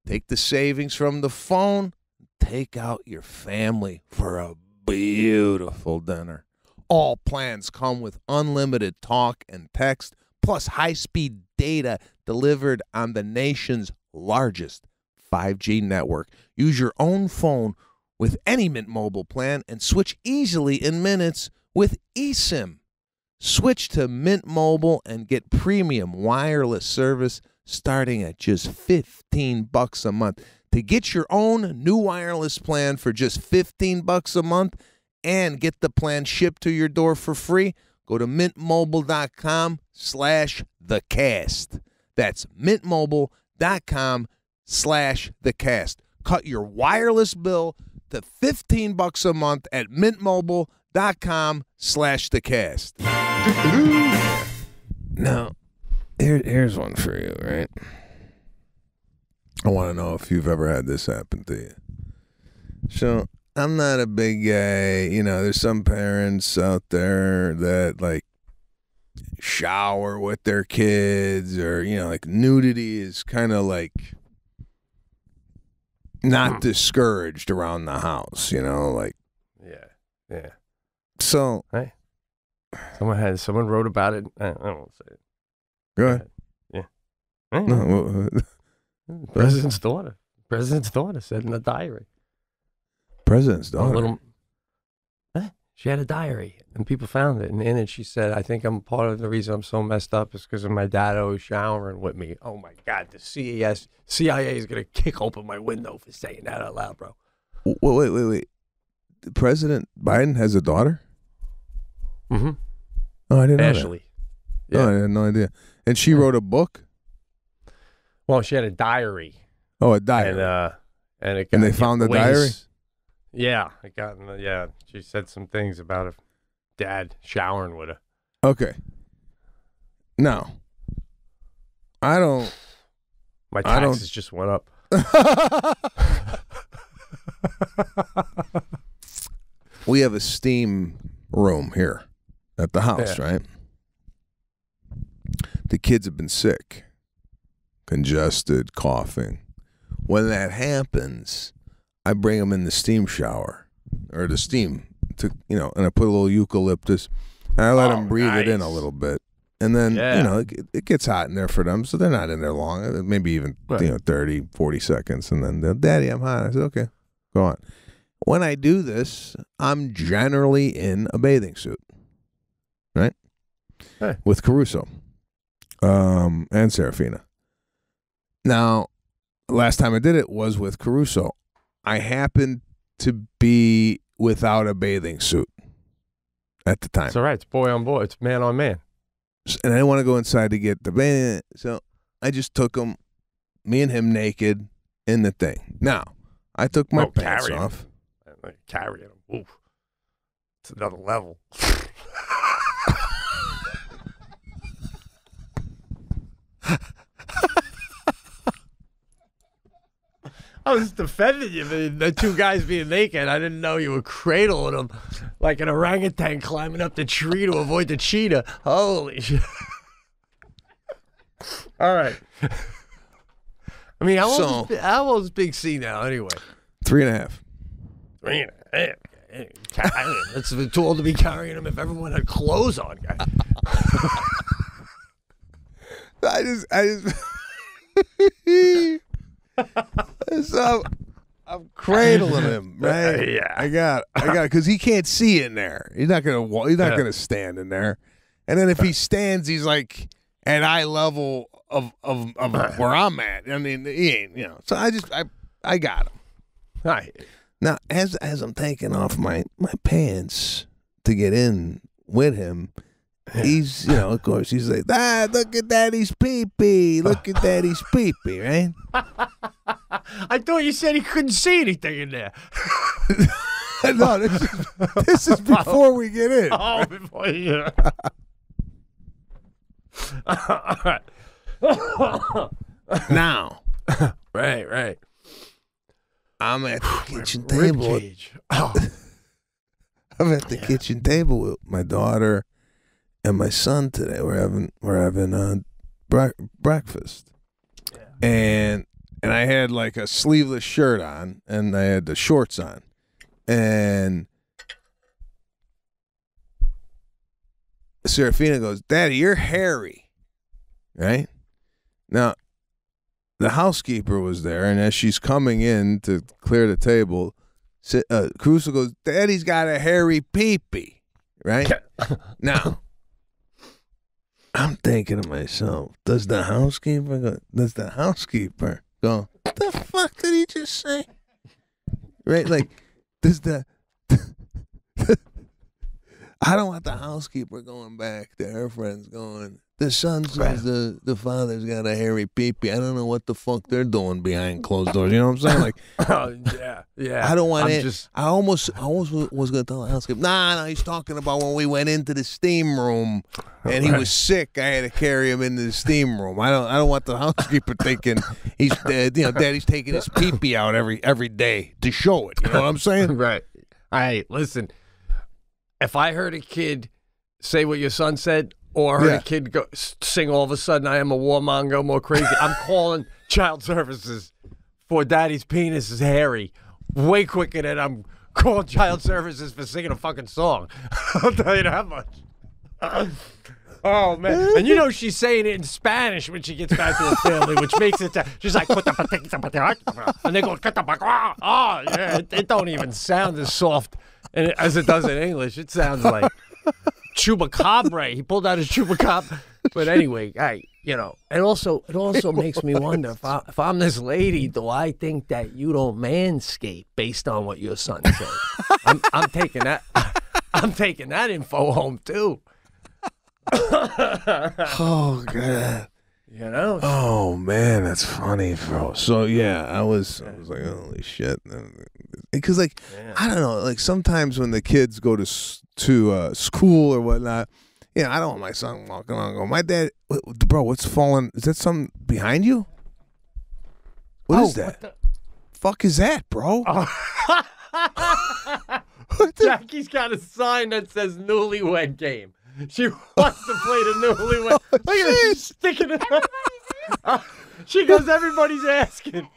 Take the savings from the phone, take out your family for a beautiful dinner. All plans come with unlimited talk and text, plus high-speed data delivered on the nation's largest 5G network. Use your own phone with any Mint Mobile plan and switch easily in minutes with eSIM. Switch to Mint Mobile and get premium wireless service starting at just $15 a month. To get your own new wireless plan for just $15 a month and get the plan shipped to your door for free, go to mintmobile.com/thecast. That's mintmobile.com/thecast. Cut your wireless bill to $15 a month at mintmobile.com/thecast. Now, here's one for you, right? I want to know if you've ever had this happen to you. So, I'm not a big guy. There's some parents out there that, like, shower with their kids or, like, nudity is kind of, like, not discouraged around the house, like. Yeah. So. Hey. Someone wrote about it. I won't say it. Go ahead. Yeah. No, President's daughter said in a diary. President's daughter? She had a diary, and people found it. And in it, she said, I think I'm part of the reason I'm so messed up is because of my dad always showering with me. Oh, my God. The CIA is going to kick open my window for saying that out loud, bro. Wait. President Biden has a daughter? Mm-hmm. Oh, I didn't know Ashley. that. Yeah. Oh, I had no idea. And she wrote a book? Well, she had a diary. Oh, a diary. And they found the diary? Yeah, she said some things about her dad showering with her. Okay. Now, my taxes just went up. We have a steam room here at the house, right? The kids have been sick, congested, coughing. When that happens, I bring them in the steam shower or the steam and I put a little eucalyptus and I let them breathe it in a little bit. And then, it gets hot in there for them. So they're not in there long, maybe even, 30, 40 seconds. And then they'll, Daddy, I'm hot. I said, okay, go on. When I do this, I'm generally in a bathing suit, right? Hey. With Caruso and Serafina. Now, last time I did it was with Caruso. I happened to be without a bathing suit at the time. It's all right. It's boy on boy. It's man on man. And I didn't want to go inside to get the bathing. So I just took him, me and him naked in the thing. Now, I took my pants off. Carrying him. Oof. It's another level. I was defending you, the two guys being naked. I didn't know you were cradling them like an orangutan climbing up the tree to avoid the cheetah. Holy shit. All right. I mean, how old is Big C now anyway? 3.5. 3.5. That's too old to be carrying him if everyone had clothes on, guy. I just So I'm cradling him, right? Yeah. I got, because he can't see in there. He's not gonna stand in there. And then if he stands, he's like at eye level of where I'm at. I mean, he ain't, So I got him. Right. Now, as I'm taking off my pants to get in with him, he's, of course, he's like, look at Daddy's pee-pee. Look at Daddy's pee-pee, right? I thought you said he couldn't see anything in there. No, this is before we get in. Oh, before you. All right. Now, Right. I'm at the kitchen Rib table. cage. Oh. I'm at the kitchen table with my daughter and my son today. We're having breakfast, and I had like a sleeveless shirt on, and I had the shorts on, and Serafina goes, "Daddy, you're hairy," right? Now, the housekeeper was there, and as she's coming in to clear the table, Caruso goes, "Daddy's got a hairy pee-pee," right? Now, I'm thinking to myself, does the housekeeper go, what the fuck did he just say? Right? Like, I don't want the housekeeper going back to her friends going, the son says the father's got a hairy pee-pee. I don't know what the fuck they're doing behind closed doors. You know what I'm saying? Like, yeah. I don't want it. I almost was going to tell the housekeeper, no, he's talking about when we went into the steam room and he was sick. I had to carry him into the steam room. I don't want the housekeeper thinking he's Daddy's taking his pee-pee out every day to show it. You know what I'm saying? Right. All right, listen. If I heard a kid say what your son said, or heard a kid sing all of a sudden, I am a warmonger, more crazy, I'm calling child services for Daddy's penis is hairy way quicker than I'm calling child services for singing a fucking song. I'll tell you that much. Oh, man. And she's saying it in Spanish when she gets back to her family, which makes it, she's like, and they go, oh, yeah, it don't even sound as soft as it does in English. It sounds like chupacabra. He pulled out his chupacabra. But anyway, it also makes me wonder if I'm this lady, do I think that you don't manscape based on what your son said? I'm taking that. I'm taking that info home too. Oh God. Oh man, that's funny, bro. So yeah, I was like, holy shit, because I don't know, like sometimes when the kids go to school or whatnot, I don't want my son walking along and go, my dad, bro, what's falling? Is that something behind you? What is that? What the fuck is that, bro? Jackie's got a sign that says "Newlywed Game." She wants to play the Newlywed. Look at her, she's sticking it. She goes, everybody's asking.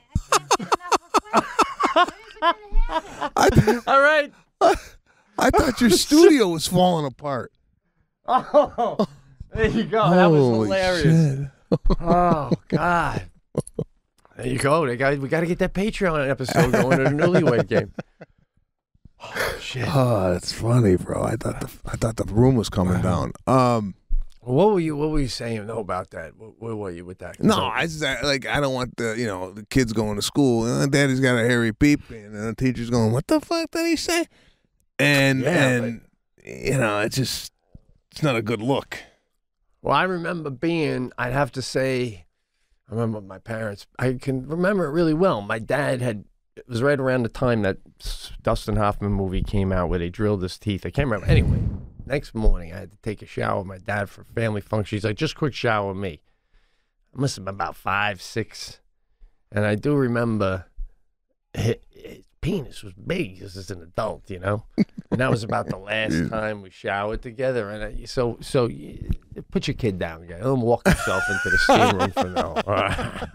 All right. I thought your studio was falling apart. Oh, there you go. That was Holy hilarious. Shit. Oh God. There you go. We got to get that Patreon episode going to the Newlywed Game. Oh shit. Oh, that's funny, bro. I thought the room was coming down. What were you saying though about that? Where were you with that? No, I don't want the kids going to school. Daddy's got a hairy peep, and the teacher's going, "What the fuck did he say?" And it's not a good look. Well, I remember I'd have to say, I remember my parents. I can remember it really well. My dad it was right around the time that Dustin Hoffman movie came out where they drilled his teeth. I can't remember. Anyway, next morning I had to take a shower with my dad for family function. He's like, just quick shower with me. I must have been about 5, 6. And I do remember his penis was big as an adult, And that was about the last time we showered together. And so put your kid down, guys. Let him walk himself into the steam room for now. All right.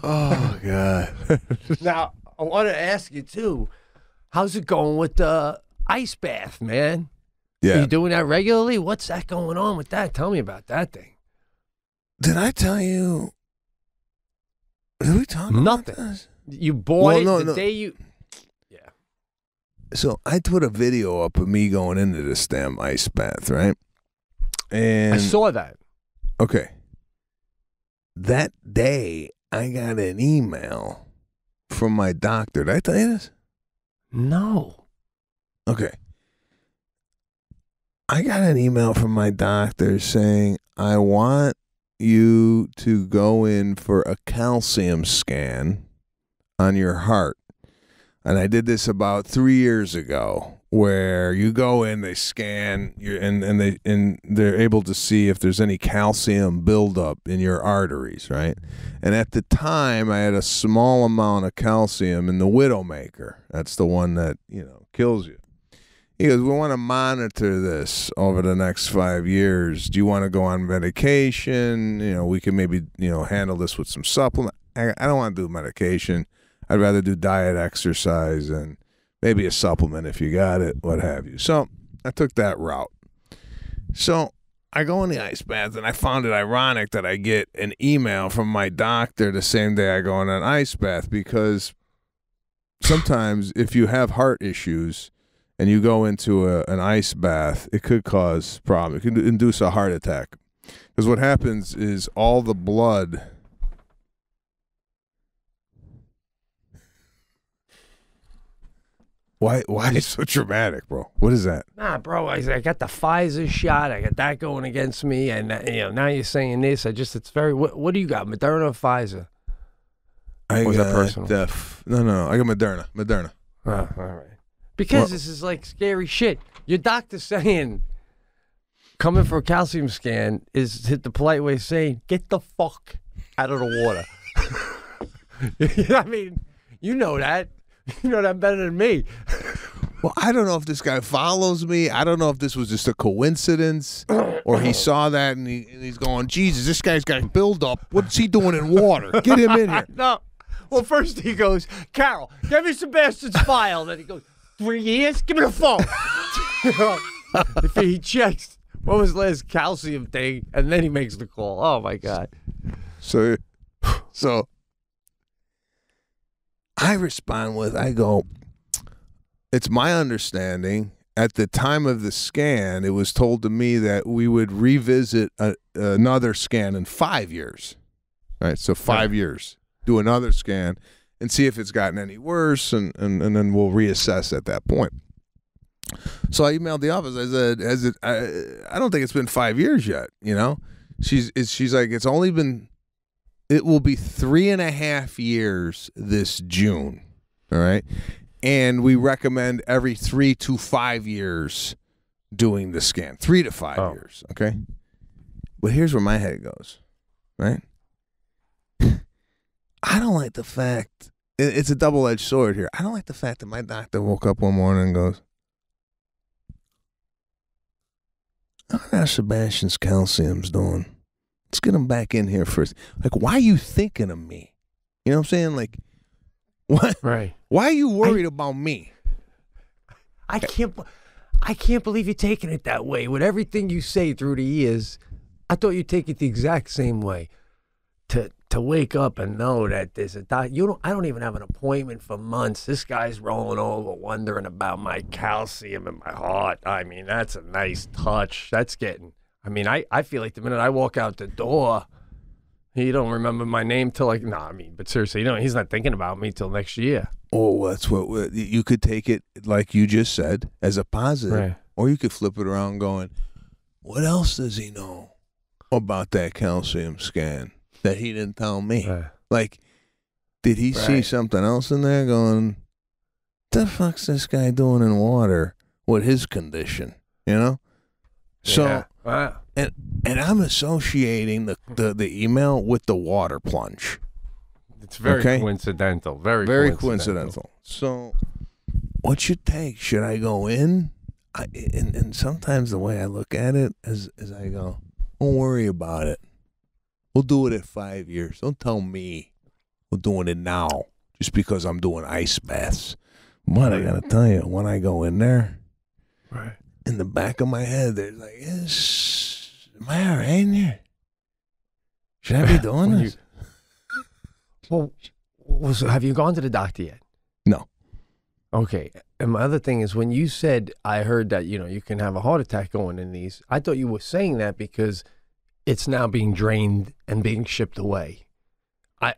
Oh God. Now, I want to ask you too, how's it going with the ice bath, man? Yeah. Are you doing that regularly? What's that going on with that? Tell me about that thing. Did I tell you? Did we talk about Nothing. this? You bought Well, it no. the day you. Yeah. So I put a video up of me going into this damn ice bath, right? And I saw that. okay. That day, I got an email from my doctor. Did I tell you this? No. Okay. I got an email from my doctor saying, I want you to go in for a calcium scan on your heart. And I did this about 3 years ago, where you go in, they scan, and they're able to see if there's any calcium buildup in your arteries, right? And at the time, I had a small amount of calcium in the Widowmaker. That's the one that, kills you. He goes, we want to monitor this over the next 5 years. Do you want to go on medication? We can maybe, handle this with some supplement. I don't want to do medication. I'd rather do diet, exercise, and maybe a supplement if you got it, what have you. So I took that route. So I go in the ice bath, and I found it ironic that I get an email from my doctor the same day I go in an ice bath, because sometimes if you have heart issues and you go into an ice bath, it could cause problem. It could induce a heart attack. Because what happens is all the blood... Why is it so dramatic, bro? What is that? Nah, bro, I got the Pfizer shot. I got that going against me. And, now you're saying this. It's very... What do you got, Moderna or Pfizer? I Or was that got personal? No. I got Moderna. Oh, all right. Because this is like scary shit. Your doctor saying coming for a calcium scan is the polite way of saying get the fuck out of the water. I mean, you know that. You know that better than me. Well, I don't know if this guy follows me. I don't know if this was just a coincidence or he saw that and he's going, Jesus, this guy's got build up. What's he doing in water? Get him in here. No. Well, first he goes, Carol, give me Sebastian's file. Then he goes, 3 years? Give me the phone. If he checks what was the last calcium thing, and then he makes the call. Oh, my God. So I respond with, I go, it's my understanding at the time of the scan, it was told to me that we would revisit another scan in 5 years. Right? So 5 years, do another scan and see if it's gotten any worse, and then we'll reassess at that point. So I emailed the office. I said, I don't think it's been 5 years yet, She's like, it will be 3.5 years this June. All right. And we recommend every 3 to 5 years doing the scan. 3 to 5 years. Okay. But here's where my head goes. Right. I don't like the fact, it's a double-edged sword here. I don't like the fact that my doctor woke up one morning and goes, I wonder how Sebastian's calcium's doing. Let's get him back in here first. Like, why are you thinking of me? You know what I'm saying? Like, what? Right. Why are you worried about me? I can't believe you're taking it that way. With everything you say through the years, I thought you'd take it the exact same way. To wake up and know that there's a doc. I don't even have an appointment for months. This guy's rolling over wondering about my calcium in my heart. I mean, that's a nice touch. That's getting... I mean, I feel like the minute I walk out the door, he don't remember my name till but seriously, he's not thinking about me till next year. Oh, that's what you could take it, like you just said, as a positive. Right. Or you could flip it around going, what else does he know about that calcium scan that he didn't tell me? Right. Like, did he see something else in there going, the fuck's this guy doing in water with his condition, So, Yeah. Wow. and I'm associating the email with the water plunge. It's very Okay. coincidental. Very Coincidental. So, what's your take? Should I go in? And sometimes the way I look at it is I go, don't worry about it. We'll do it at 5 years. Don't tell me we're doing it now just because I'm doing ice baths. But I got to tell you, when I go in there, Right. in the back of my head, there's like, am I all right in here? Should I be doing this? Well, so have you gone to the doctor yet? No. Okay. And my other thing is, when you said, I heard that, you can have a heart attack going in these, I thought you were saying that because it's now being drained and being shipped away. I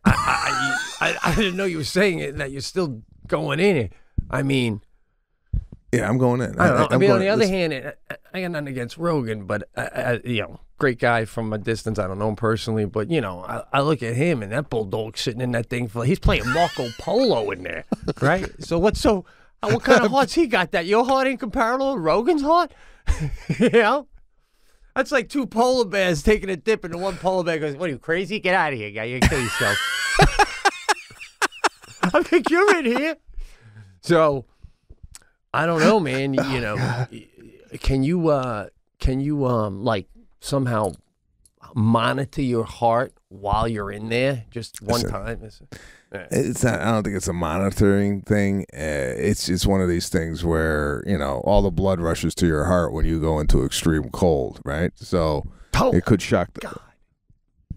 didn't know you were saying it and that you're still going in it. I mean, yeah, I'm going in. I don't know. I mean, on the other hand, I got nothing against Rogan, but great guy from a distance. I don't know him personally, but I look at him and that bulldog sitting in that thing he's playing Marco Polo in there, right? So what kind of heart's he got? That your heart ain't comparable to Rogan's heart? That's like two polar bears taking a dip, and the one polar bear goes, "What are you, crazy? Get out of here, guy! You kill yourself." I think you're in here. So I don't know, man. Can you like somehow monitor your heart while you're in there just one time? It's not. I don't think it's a monitoring thing. It's one of these things where all the blood rushes to your heart when you go into extreme cold, right? So it could shock.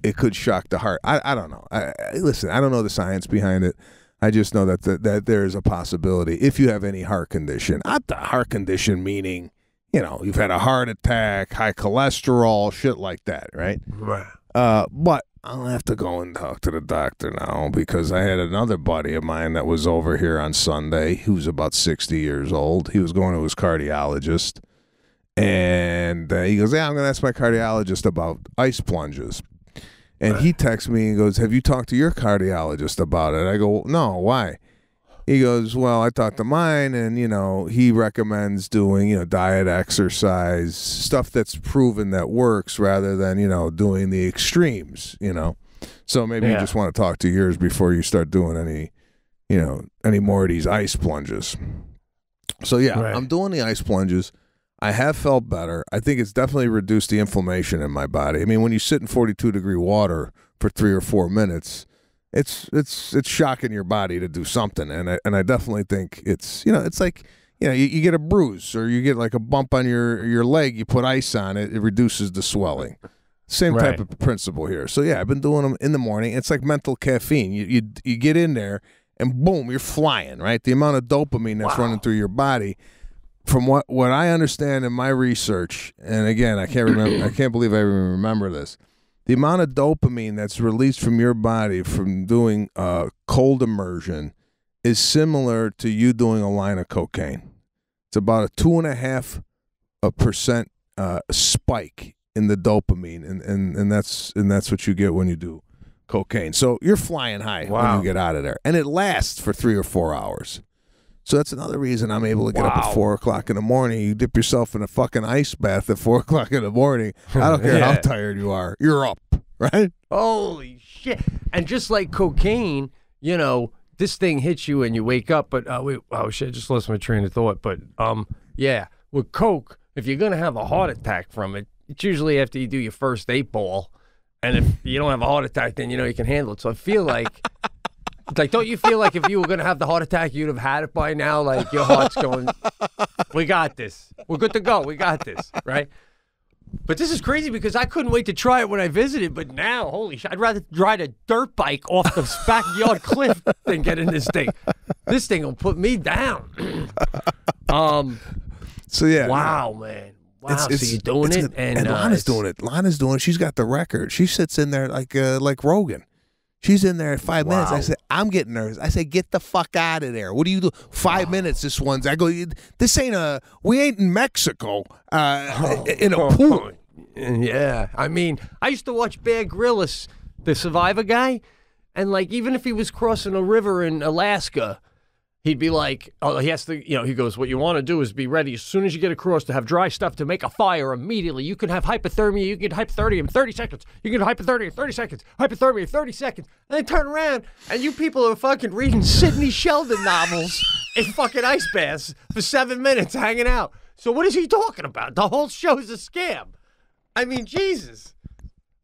It could shock the heart. I don't know. Listen, I don't know the science behind it. I just know that there's a possibility if you have any heart condition. Not the heart condition meaning, you've had a heart attack, high cholesterol, shit like that, right? Right. But I'll have to go and talk to the doctor now because I had another buddy of mine that was over here on Sunday who's about 60 years old. He was going to his cardiologist, and he goes, "Yeah, I'm going to ask my cardiologist about ice plunges." And he texts me and goes, "Have you talked to your cardiologist about it?" I go, "No, why?" He goes, "Well, I talked to mine, and, he recommends doing, diet, exercise, stuff that's proven that works rather than, doing the extremes, So maybe you just want to talk to yours before you start doing any more of these ice plunges." So, right. I'm doing the ice plunges. I have felt better. I think it's definitely reduced the inflammation in my body. I mean, when you sit in 42-degree water for 3 or 4 minutes, it's shocking your body to do something, and I definitely think it's it's like you get a bruise or you get like a bump on your leg, you put ice on it, it reduces the swelling. Same type of principle here. So I've been doing them in the morning. It's like mental caffeine. You get in there and boom, you're flying, right? The amount of dopamine that's running through your body. From what I understand in my research, and again, I can't believe I even remember this. The amount of dopamine that's released from your body from doing cold immersion is similar to you doing a line of cocaine. It's about a 2.5% spike in the dopamine, and that's what you get when you do cocaine. So you're flying high when you get out of there, and it lasts for 3 or 4 hours. So that's another reason I'm able to get up at 4 o'clock in the morning. You dip yourself in a fucking ice bath at 4 o'clock in the morning. I don't care how tired you are. You're up, right? Holy shit. And just like cocaine, this thing hits you and you wake up. But, shit, I just lost my train of thought. But, with coke, if you're going to have a heart attack from it, it's usually after you do your first 8 ball. And if you don't have a heart attack, then you can handle it. So I feel like... don't you feel like if you were going to have the heart attack, you'd have had it by now? Like, your heart's going, we got this. We're good to go. We got this, right? But this is crazy because I couldn't wait to try it when I visited, but now, holy shit, I'd rather ride a dirt bike off the backyard cliff than get in this thing. This thing will put me down. So, yeah. Wow, man. Wow, so you're doing it? And Lana's doing it. Lana's doing it. She's got the record. She sits in there like Rogan. She's in there at 5 minutes. I said, I'm getting nervous. I said, get the fuck out of there. What do you do? 5 minutes, this one's. I go, this ain't we ain't in Mexico in a pool. Yeah. I mean, I used to watch Bear Grylls, the Survivor guy, and like even if he was crossing a river in Alaska, he'd be like, he has to, he goes, what you want to do is be ready as soon as you get across to have dry stuff to make a fire immediately. You can have hypothermia. You can get hypothermia in 30 seconds. You can get hypothermia in 30 seconds. Hypothermia in 30 seconds. And then turn around, and you people are fucking reading Sidney Sheldon novels in fucking ice baths for 7 minutes hanging out. So what is he talking about? The whole show's a scam. I mean, Jesus.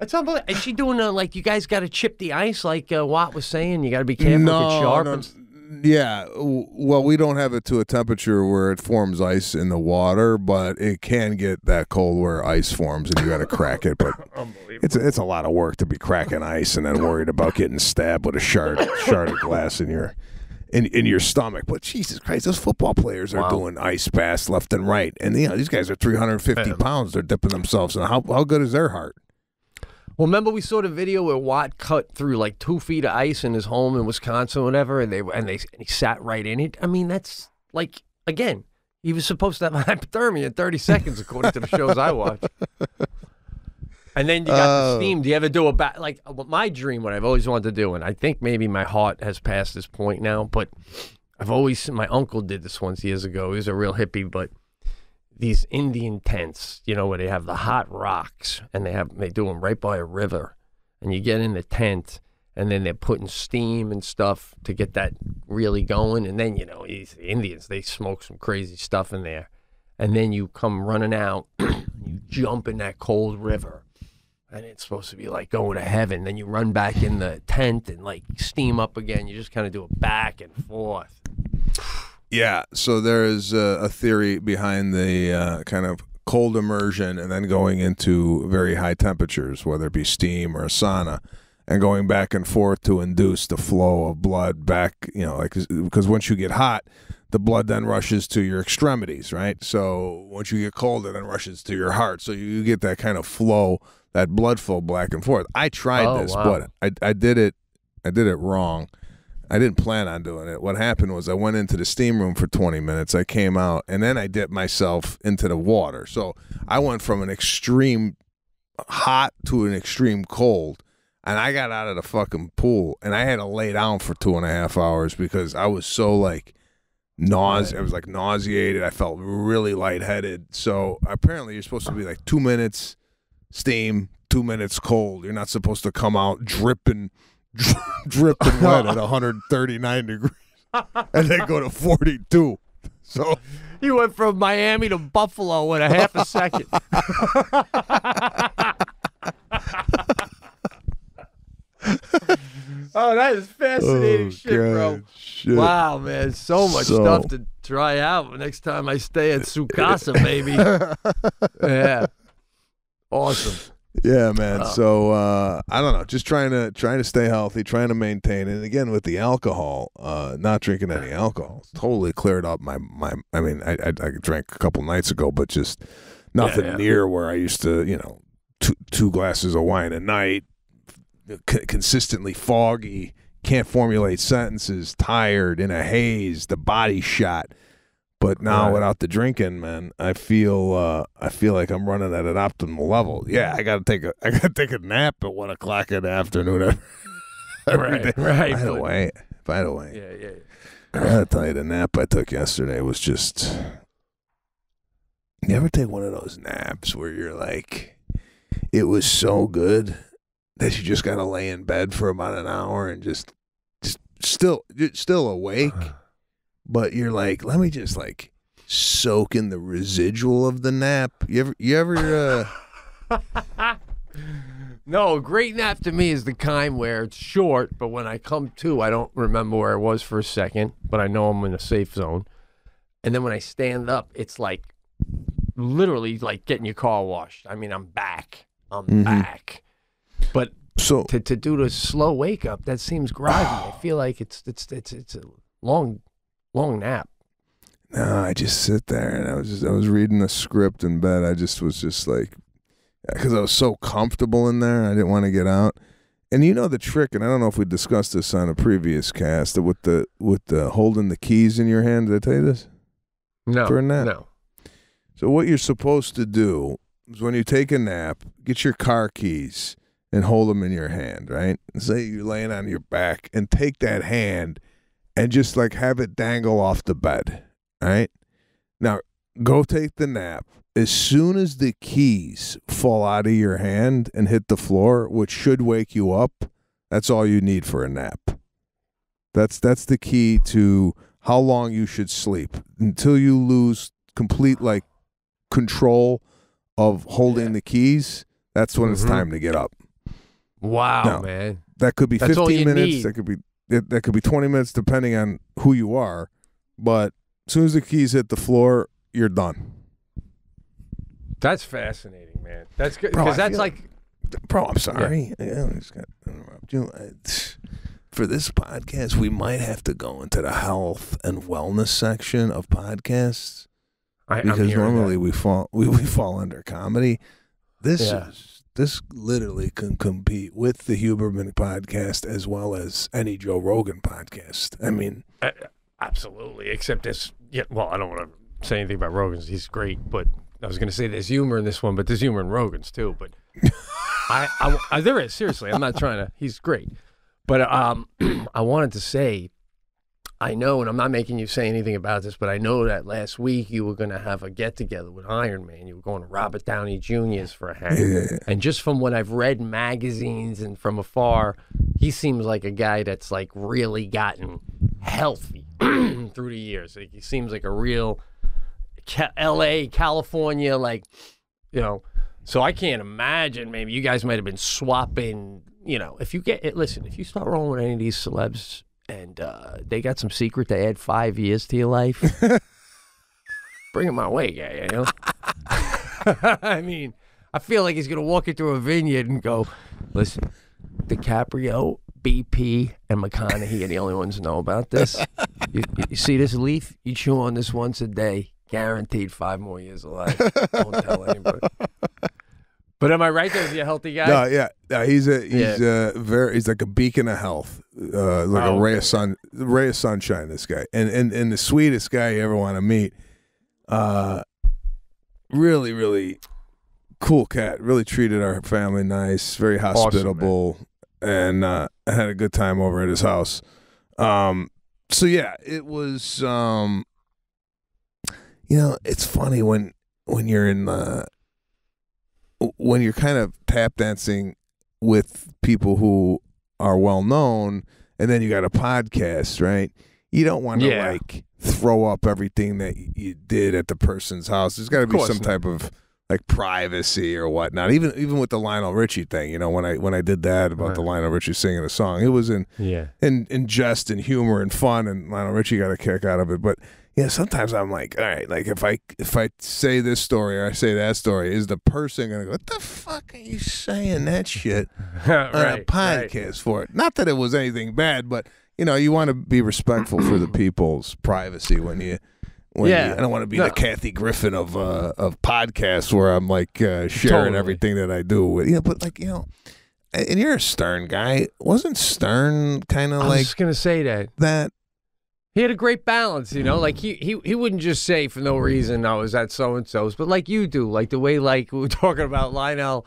That's unbelievable. Is she doing like you guys got to chip the ice like Watt was saying? You got to be careful if it's sharp. Yeah, well, we don't have it to a temperature where it forms ice in the water, but it can get that cold where ice forms, and you got to crack it. But it's a lot of work to be cracking ice and then worried about getting stabbed with a shard of glass in your stomach. But Jesus Christ, those football players are doing ice baths left and right, and these guys are 350 pounds. They're dipping themselves in. How good is their heart? Well, remember we saw the video where Watt cut through like 2 feet of ice in his home in Wisconsin or whatever, and he sat right in it. I mean, that's like, again, he was supposed to have hypothermia in 30 seconds, according to the shows I watch. And then you got the steam. Do you ever do like my dream, what I've always wanted to do, and I think maybe my heart has passed this point now, but my uncle did this once years ago. He was a real hippie, but these Indian tents, where they have the hot rocks, and they do them right by a river, and you get in the tent, and then they're putting steam and stuff to get that really going, and then these Indians, they smoke some crazy stuff in there, and then you come running out, you jump in that cold river, and it's supposed to be like going to heaven. Then you run back in the tent and like steam up again. You just kind of do it back and forth. Yeah, so there is a theory behind the kind of cold immersion and then going into very high temperatures, whether it be steam or a sauna, and going back and forth to induce the flow of blood back, because once you get hot, the blood then rushes to your extremities, right? So once you get cold, it then rushes to your heart. So you get that kind of flow, that blood flow back and forth. I tried this, but I did it wrong. I didn't plan on doing it. What happened was I went into the steam room for 20 minutes. I came out, and then I dipped myself into the water. So I went from an extreme hot to an extreme cold, and I got out of the fucking pool, and I had to lay down for 2.5 hours because I was so, like, I was, like, nauseated. I felt really lightheaded. So apparently you're supposed to be, like, 2 minutes steam, 2 minutes cold. You're not supposed to come out dripping wet at 139 degrees and then go to 42. So you went from Miami to Buffalo in a half a second. Oh, that is fascinating shit, bro. Shit. Wow, man. So much stuff to try out next time I stay at Sukasa, baby. Yeah. Awesome. Yeah, man. So I don't know, just trying to stay healthy, trying to maintain, and again with the alcohol, not drinking any alcohol, totally cleared up my. I mean, I drank a couple nights ago, but just nothing near where I used to. Two glasses of wine a night, consistently foggy, can't formulate sentences, tired, in a haze, the body shot. But now without the drinking, man, I feel like I'm running at an optimal level. Yeah, I gotta take a nap at 1 o'clock in the afternoon every day. Right. By the way. Yeah. I gotta tell you, the nap I took yesterday was just. You ever take one of those naps where you're like, it was so good that you just gotta lay in bed for about an hour and just still awake. But you're like, let me just like soak in the residual of the nap. You ever No, a great nap to me is the kind where it's short, but when I come to, I don't remember where I was for a second, but I know I'm in a safe zone. And then when I stand up, it's like literally like getting your car washed. I mean, I'm back. Back. But to do the slow wake up, that seems groggy. I feel like it's a long nap. No, I just sit there and I was reading a script in bed. I was just like, because I was so comfortable in there, I didn't want to get out. And the trick, and I don't know if we discussed this on a previous cast, with the holding the keys in your hand. Did I tell you this? No. For a nap? No. So what you're supposed to do is when you take a nap, get your car keys and hold them in your hand, right? Say you're laying on your back and take that hand and just like have it dangle off the bed, right? Now, go take the nap. As soon as the keys fall out of your hand and hit the floor, which should wake you up, that's all you need for a nap. That's the key to how long you should sleep. Until you lose complete like control of holding the keys, that's when it's time to get up. Wow, now, man. That could be That's 15 minutes. Need. That could be that could be 20 minutes depending on who you are, but as soon as the keys hit the floor, you're done. That's fascinating, man. That's good Bro, because I that's feel- like Bro, I'm sorry. Yeah, I just got to interrupt you. For this podcast, we might have to go into the health and wellness section of podcasts I'm because hearing normally that. we fall under comedy. This literally can compete with the Huberman podcast as well as any Joe Rogan podcast. I mean, Absolutely, except this. Yeah, well, I don't want to say anything about Rogan's. He's great, but I was going to say there's humor in this one, but there's humor in Rogan's too. But I there is, seriously. I'm not trying to. He's great, but I wanted to say, I know, and I'm not making you say anything about this, but I know that last week you were going to have a get together with Iron Man. You were going to Robert Downey Jr.'s for a hang. Yeah. And just from what I've read in magazines and from afar, he seems like a guy that's like really gotten healthy through the years. Like, he seems like a real L.A., California, like, you know. So I can't imagine. Maybe you guys might have been swapping. You know, if you if you start rolling with any of these celebs and they got some secret to add 5 years to your life, bring it my way, guy. You know. I mean, I feel like he's gonna walk into a vineyard and go, "Listen, DiCaprio, BP, and McConaughey are the only ones who know about this. You see this leaf? You chew on this once a day, guaranteed 5 more years alive. Don't tell anybody." But am I right? That he's a healthy guy. No, he's like a beacon of health, like a ray of sunshine. This guy, and the sweetest guy you ever want to meet. Really, really cool cat. Really treated our family nice. Very hospitable, and I had a good time over at his house. So yeah, it was. It's funny when you're in when you're kind of tap dancing with people who are well known, and then you got a podcast, right? You don't want to like throw up everything that you did at the person's house. There's got to be some type of like privacy or whatnot. Even with the Lionel Richie thing, when I did that about the Lionel Richie singing a song, it was in jest and humor and fun, and Lionel Richie got a kick out of it. But sometimes I'm like, all right, like if I say this story or I say that story, is the person gonna go, what the fuck are you saying that shit on a podcast for it? Not that it was anything bad, but you want to be respectful for the people's privacy when you I don't want to be the Kathy Griffin of podcasts where I'm like sharing everything that I do with but like and you're a Stern guy. Wasn't Stern kind of like? I was just gonna say that. He had a great balance, like he wouldn't just say for no reason I was at so-and-so's, but like you do, like the way like we were talking about Lionel,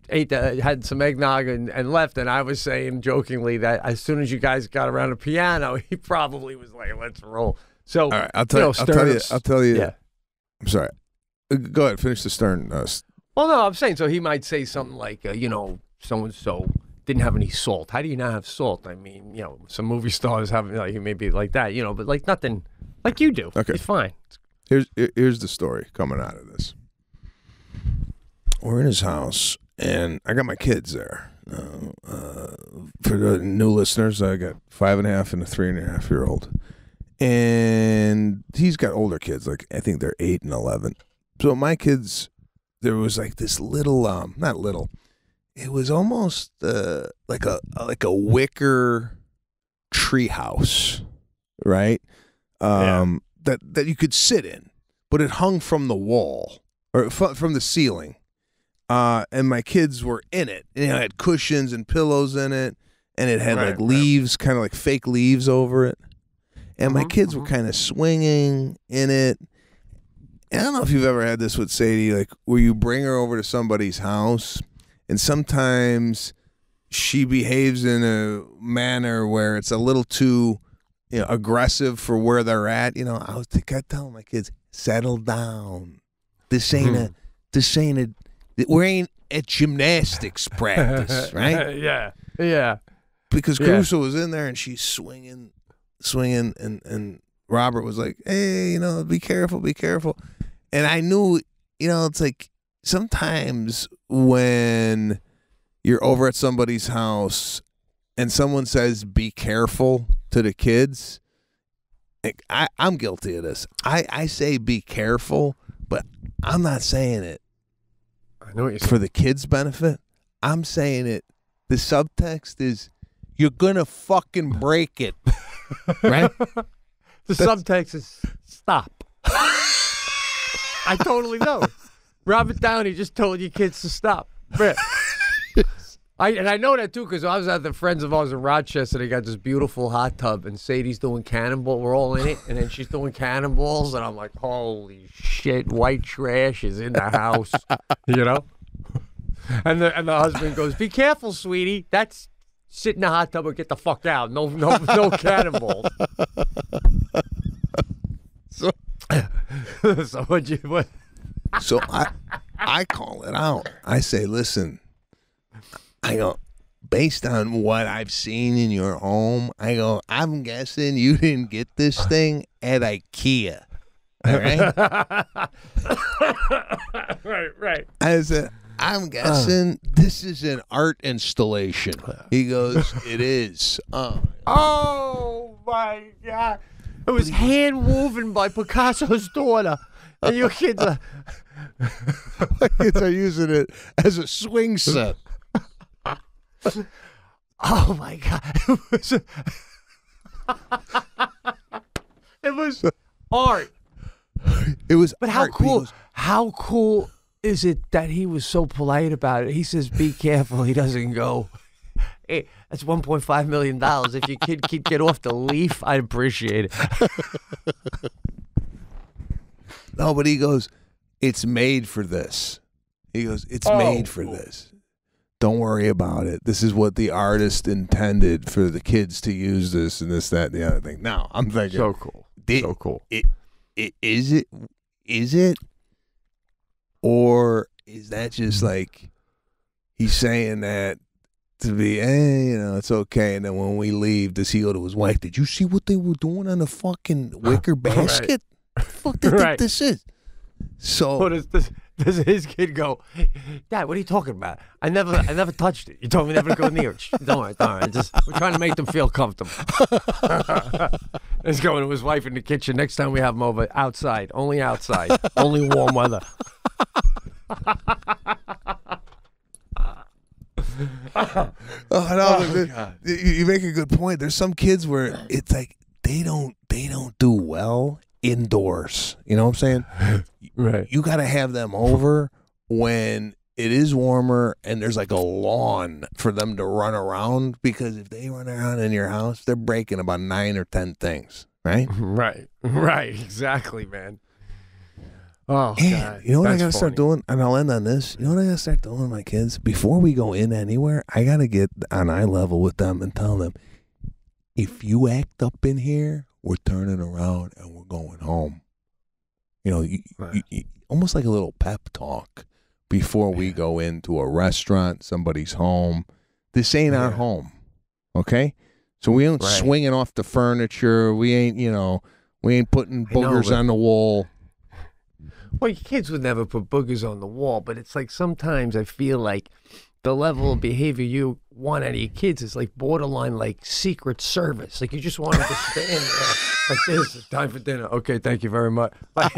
had some eggnog and left, and I was saying jokingly that as soon as you guys got around the piano, he probably was like, let's roll. So all right, I'll tell you. Yeah. I'm sorry. Go ahead, finish the Stern. Well, no, I'm saying, so he might say something like, so-and-so didn't have any salt. How do you not have salt? I mean, some movie stars have maybe like that, but like nothing like you do. Okay. It's fine. Here's the story coming out of this. We're in his house, and I got my kids there. For the new listeners, I got 5.5 and a 3.5-year-old, and he's got older kids. Like I think they're 8 and 11. So my kids, there was like this little, not little. It was almost like a wicker tree house, right? That you could sit in, but it hung from the wall or from the ceiling. And my kids were in it. And it had cushions and pillows in it, and it had leaves, kind of like fake leaves over it. And my kids were kind of swinging in it. And I don't know if you've ever had this with Sadie, like where you bring her over to somebody's house. And sometimes she behaves in a manner where it's a little too, aggressive for where they're at. I kept telling my kids, settle down. This ain't we ain't at gymnastics practice, right? Yeah. Because Caruso was in there and she's swinging, and Robert was like, hey, be careful. And I knew, it's like, sometimes when you're over at somebody's house and someone says, be careful to the kids, I'm guilty of this. I say be careful, but I'm not saying it I know what you're saying. for the kids' benefit. I'm saying it. The subtext is, you're going to fucking break it. Right? The subtext is stop. I totally know. Robert Downey just told you kids to stop. Right. I know that too because I was at the friends of ours in Rochester. They got this beautiful hot tub, and Sadie's doing cannonball. We're all in it, and then she's doing cannonballs, and I'm like, holy shit, white trash is in the house, you know. And the husband goes, be careful, sweetie. That's sit in the hot tub or get the fuck out. No cannonballs. So what? So I call it out. I say, listen, I go, based on what I've seen in your home, I go, I'm guessing you didn't get this thing at IKEA. All right? Right. I said, I'm guessing this is an art installation. He goes, it is. Oh, my God. It was hand-woven by Picasso's daughter. And your kids are... My kids are using it as a swing set. Oh, my God. It was art. It was But how art. cool? Goes, How cool is it that he was so polite about it? He says, "Be careful." He doesn't go, "Hey, that's $1.5 million. If your kid could get off the leaf, I'd appreciate it." no, but he goes, it's made for this. He goes, it's made for this. Don't worry about it. This is what the artist intended for the kids to use this and this, that, and the other thing. Now, I'm thinking, So cool. So cool. Is it? Or is that just like he's saying that to be, it's okay. And then when we leave, does he go to his wife? Did you see what they were doing on the fucking wicker basket? What the fuck do you think this is? So What does his kid go, Dad, what are you talking about? I never touched it. You told me never to go near it. Don't worry. We're trying to make them feel comfortable. He's going to his wife in the kitchen. Next time we have him over, outside. Only outside. Only warm weather. You make a good point. There's some kids where it's like they don't do well indoors. You know what I'm saying? Right. You got to have them over when it is warmer and there's like a lawn for them to run around, because if they run around in your house, they're breaking about 9 or 10 things, right? Right. Exactly, man. Oh, And God. you know what I That's got to start funny. doing? And I'll end on this. You know what I got to start doing with my kids? Before we go in anywhere, I got to get on eye level with them and tell them, if you act up in here, we're turning around and we're going home. You know, you almost like a little pep talk before we go into a restaurant, somebody's home. This ain't our home, okay? So we ain't swinging off the furniture. We ain't putting boogers on the wall. Well, your kids would never put boogers on the wall, but it's like sometimes I feel like the level of behavior you want out of your kids is like borderline like Secret Service. Like you just want them to stand there like this. It's time for dinner. Okay, thank you very much. Like,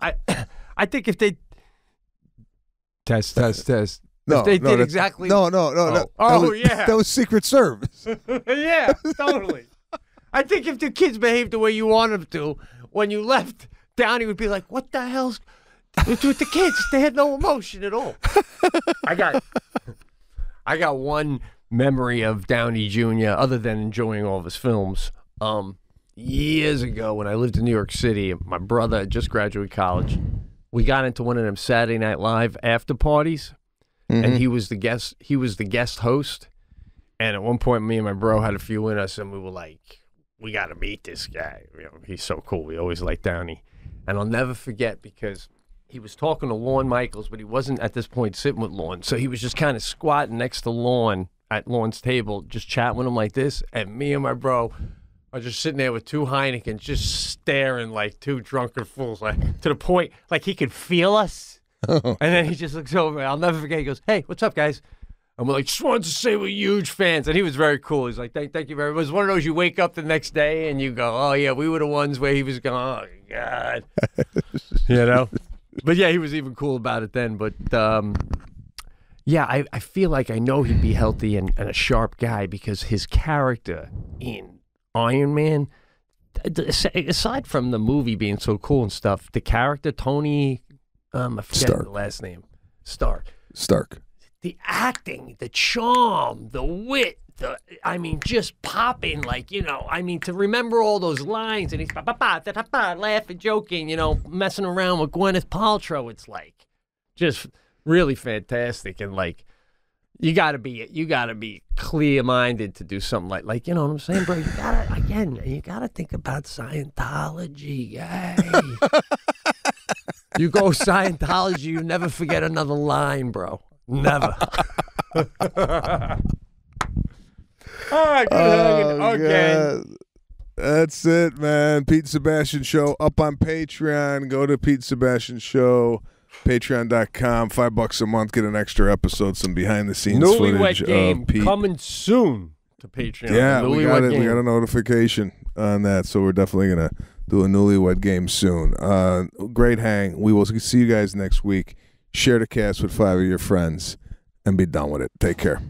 I think if they test. No, if they no, did that- exactly. No. Yeah. That was Secret Service. Yeah, totally. I think if the kids behaved the way you want them to, when you left, Downey would be like, "What the hell's with the kids? They had no emotion at all." I got one memory of Downey Jr. other than enjoying all of his films. Years ago, when I lived in New York City, my brother had just graduated college. We got into one of them Saturday Night Live after parties, and he was the guest. He was the guest host. And at one point, me and my bro had a few in us, and we were like, "We got to meet this guy. He's so cool. We always liked Downey." And I'll never forget because he was talking to Lorne Michaels, but he wasn't at this point sitting with Lorne. So he was just kind of squatting next to Lorne at Lorne's table, just chatting with him like this. And me and my bro are just sitting there with 2 Heinekens, just staring like 2 drunken fools, like to the point like he could feel us. And then he just looks over. I'll never forget. He goes, "Hey, what's up, guys?" And we're like, just wanted to say we're huge fans. And he was very cool. He's like, thank you very much. It was one of those you wake up the next day and you go, oh, yeah, we were the ones where he was going, oh, God. You know? But, yeah, he was even cool about it then. But, yeah, I feel like I know he'd be healthy and a sharp guy because his character in Iron Man, aside from the movie being so cool and stuff, the character, Tony, I forget Stark. the last name, Stark. The acting, the charm, the wit, just popping, like, you know, to remember all those lines and he's laughing, joking, you know, messing around with Gwyneth Paltrow, it's like just really fantastic. And like, you gotta be clear-minded to do something like, you know what I'm saying, bro? You gotta think about Scientology, You go Scientology, you never forget another line, bro. Never. All right, good hanging. Okay. God. That's it, man. Pete and Sebastian Show up on Patreon. Go to Pete and Sebastian Show, patreon.com. $5 a month. Get an extra episode, some behind-the-scenes Newlywed footage Game of Pete. coming soon to Patreon. Yeah, we got it. Game. We got a notification on that, so we're definitely gonna do a Newlywed Game soon. Great hang. We will see you guys next week. Share the cast with 5 of your friends and be done with it. Take care.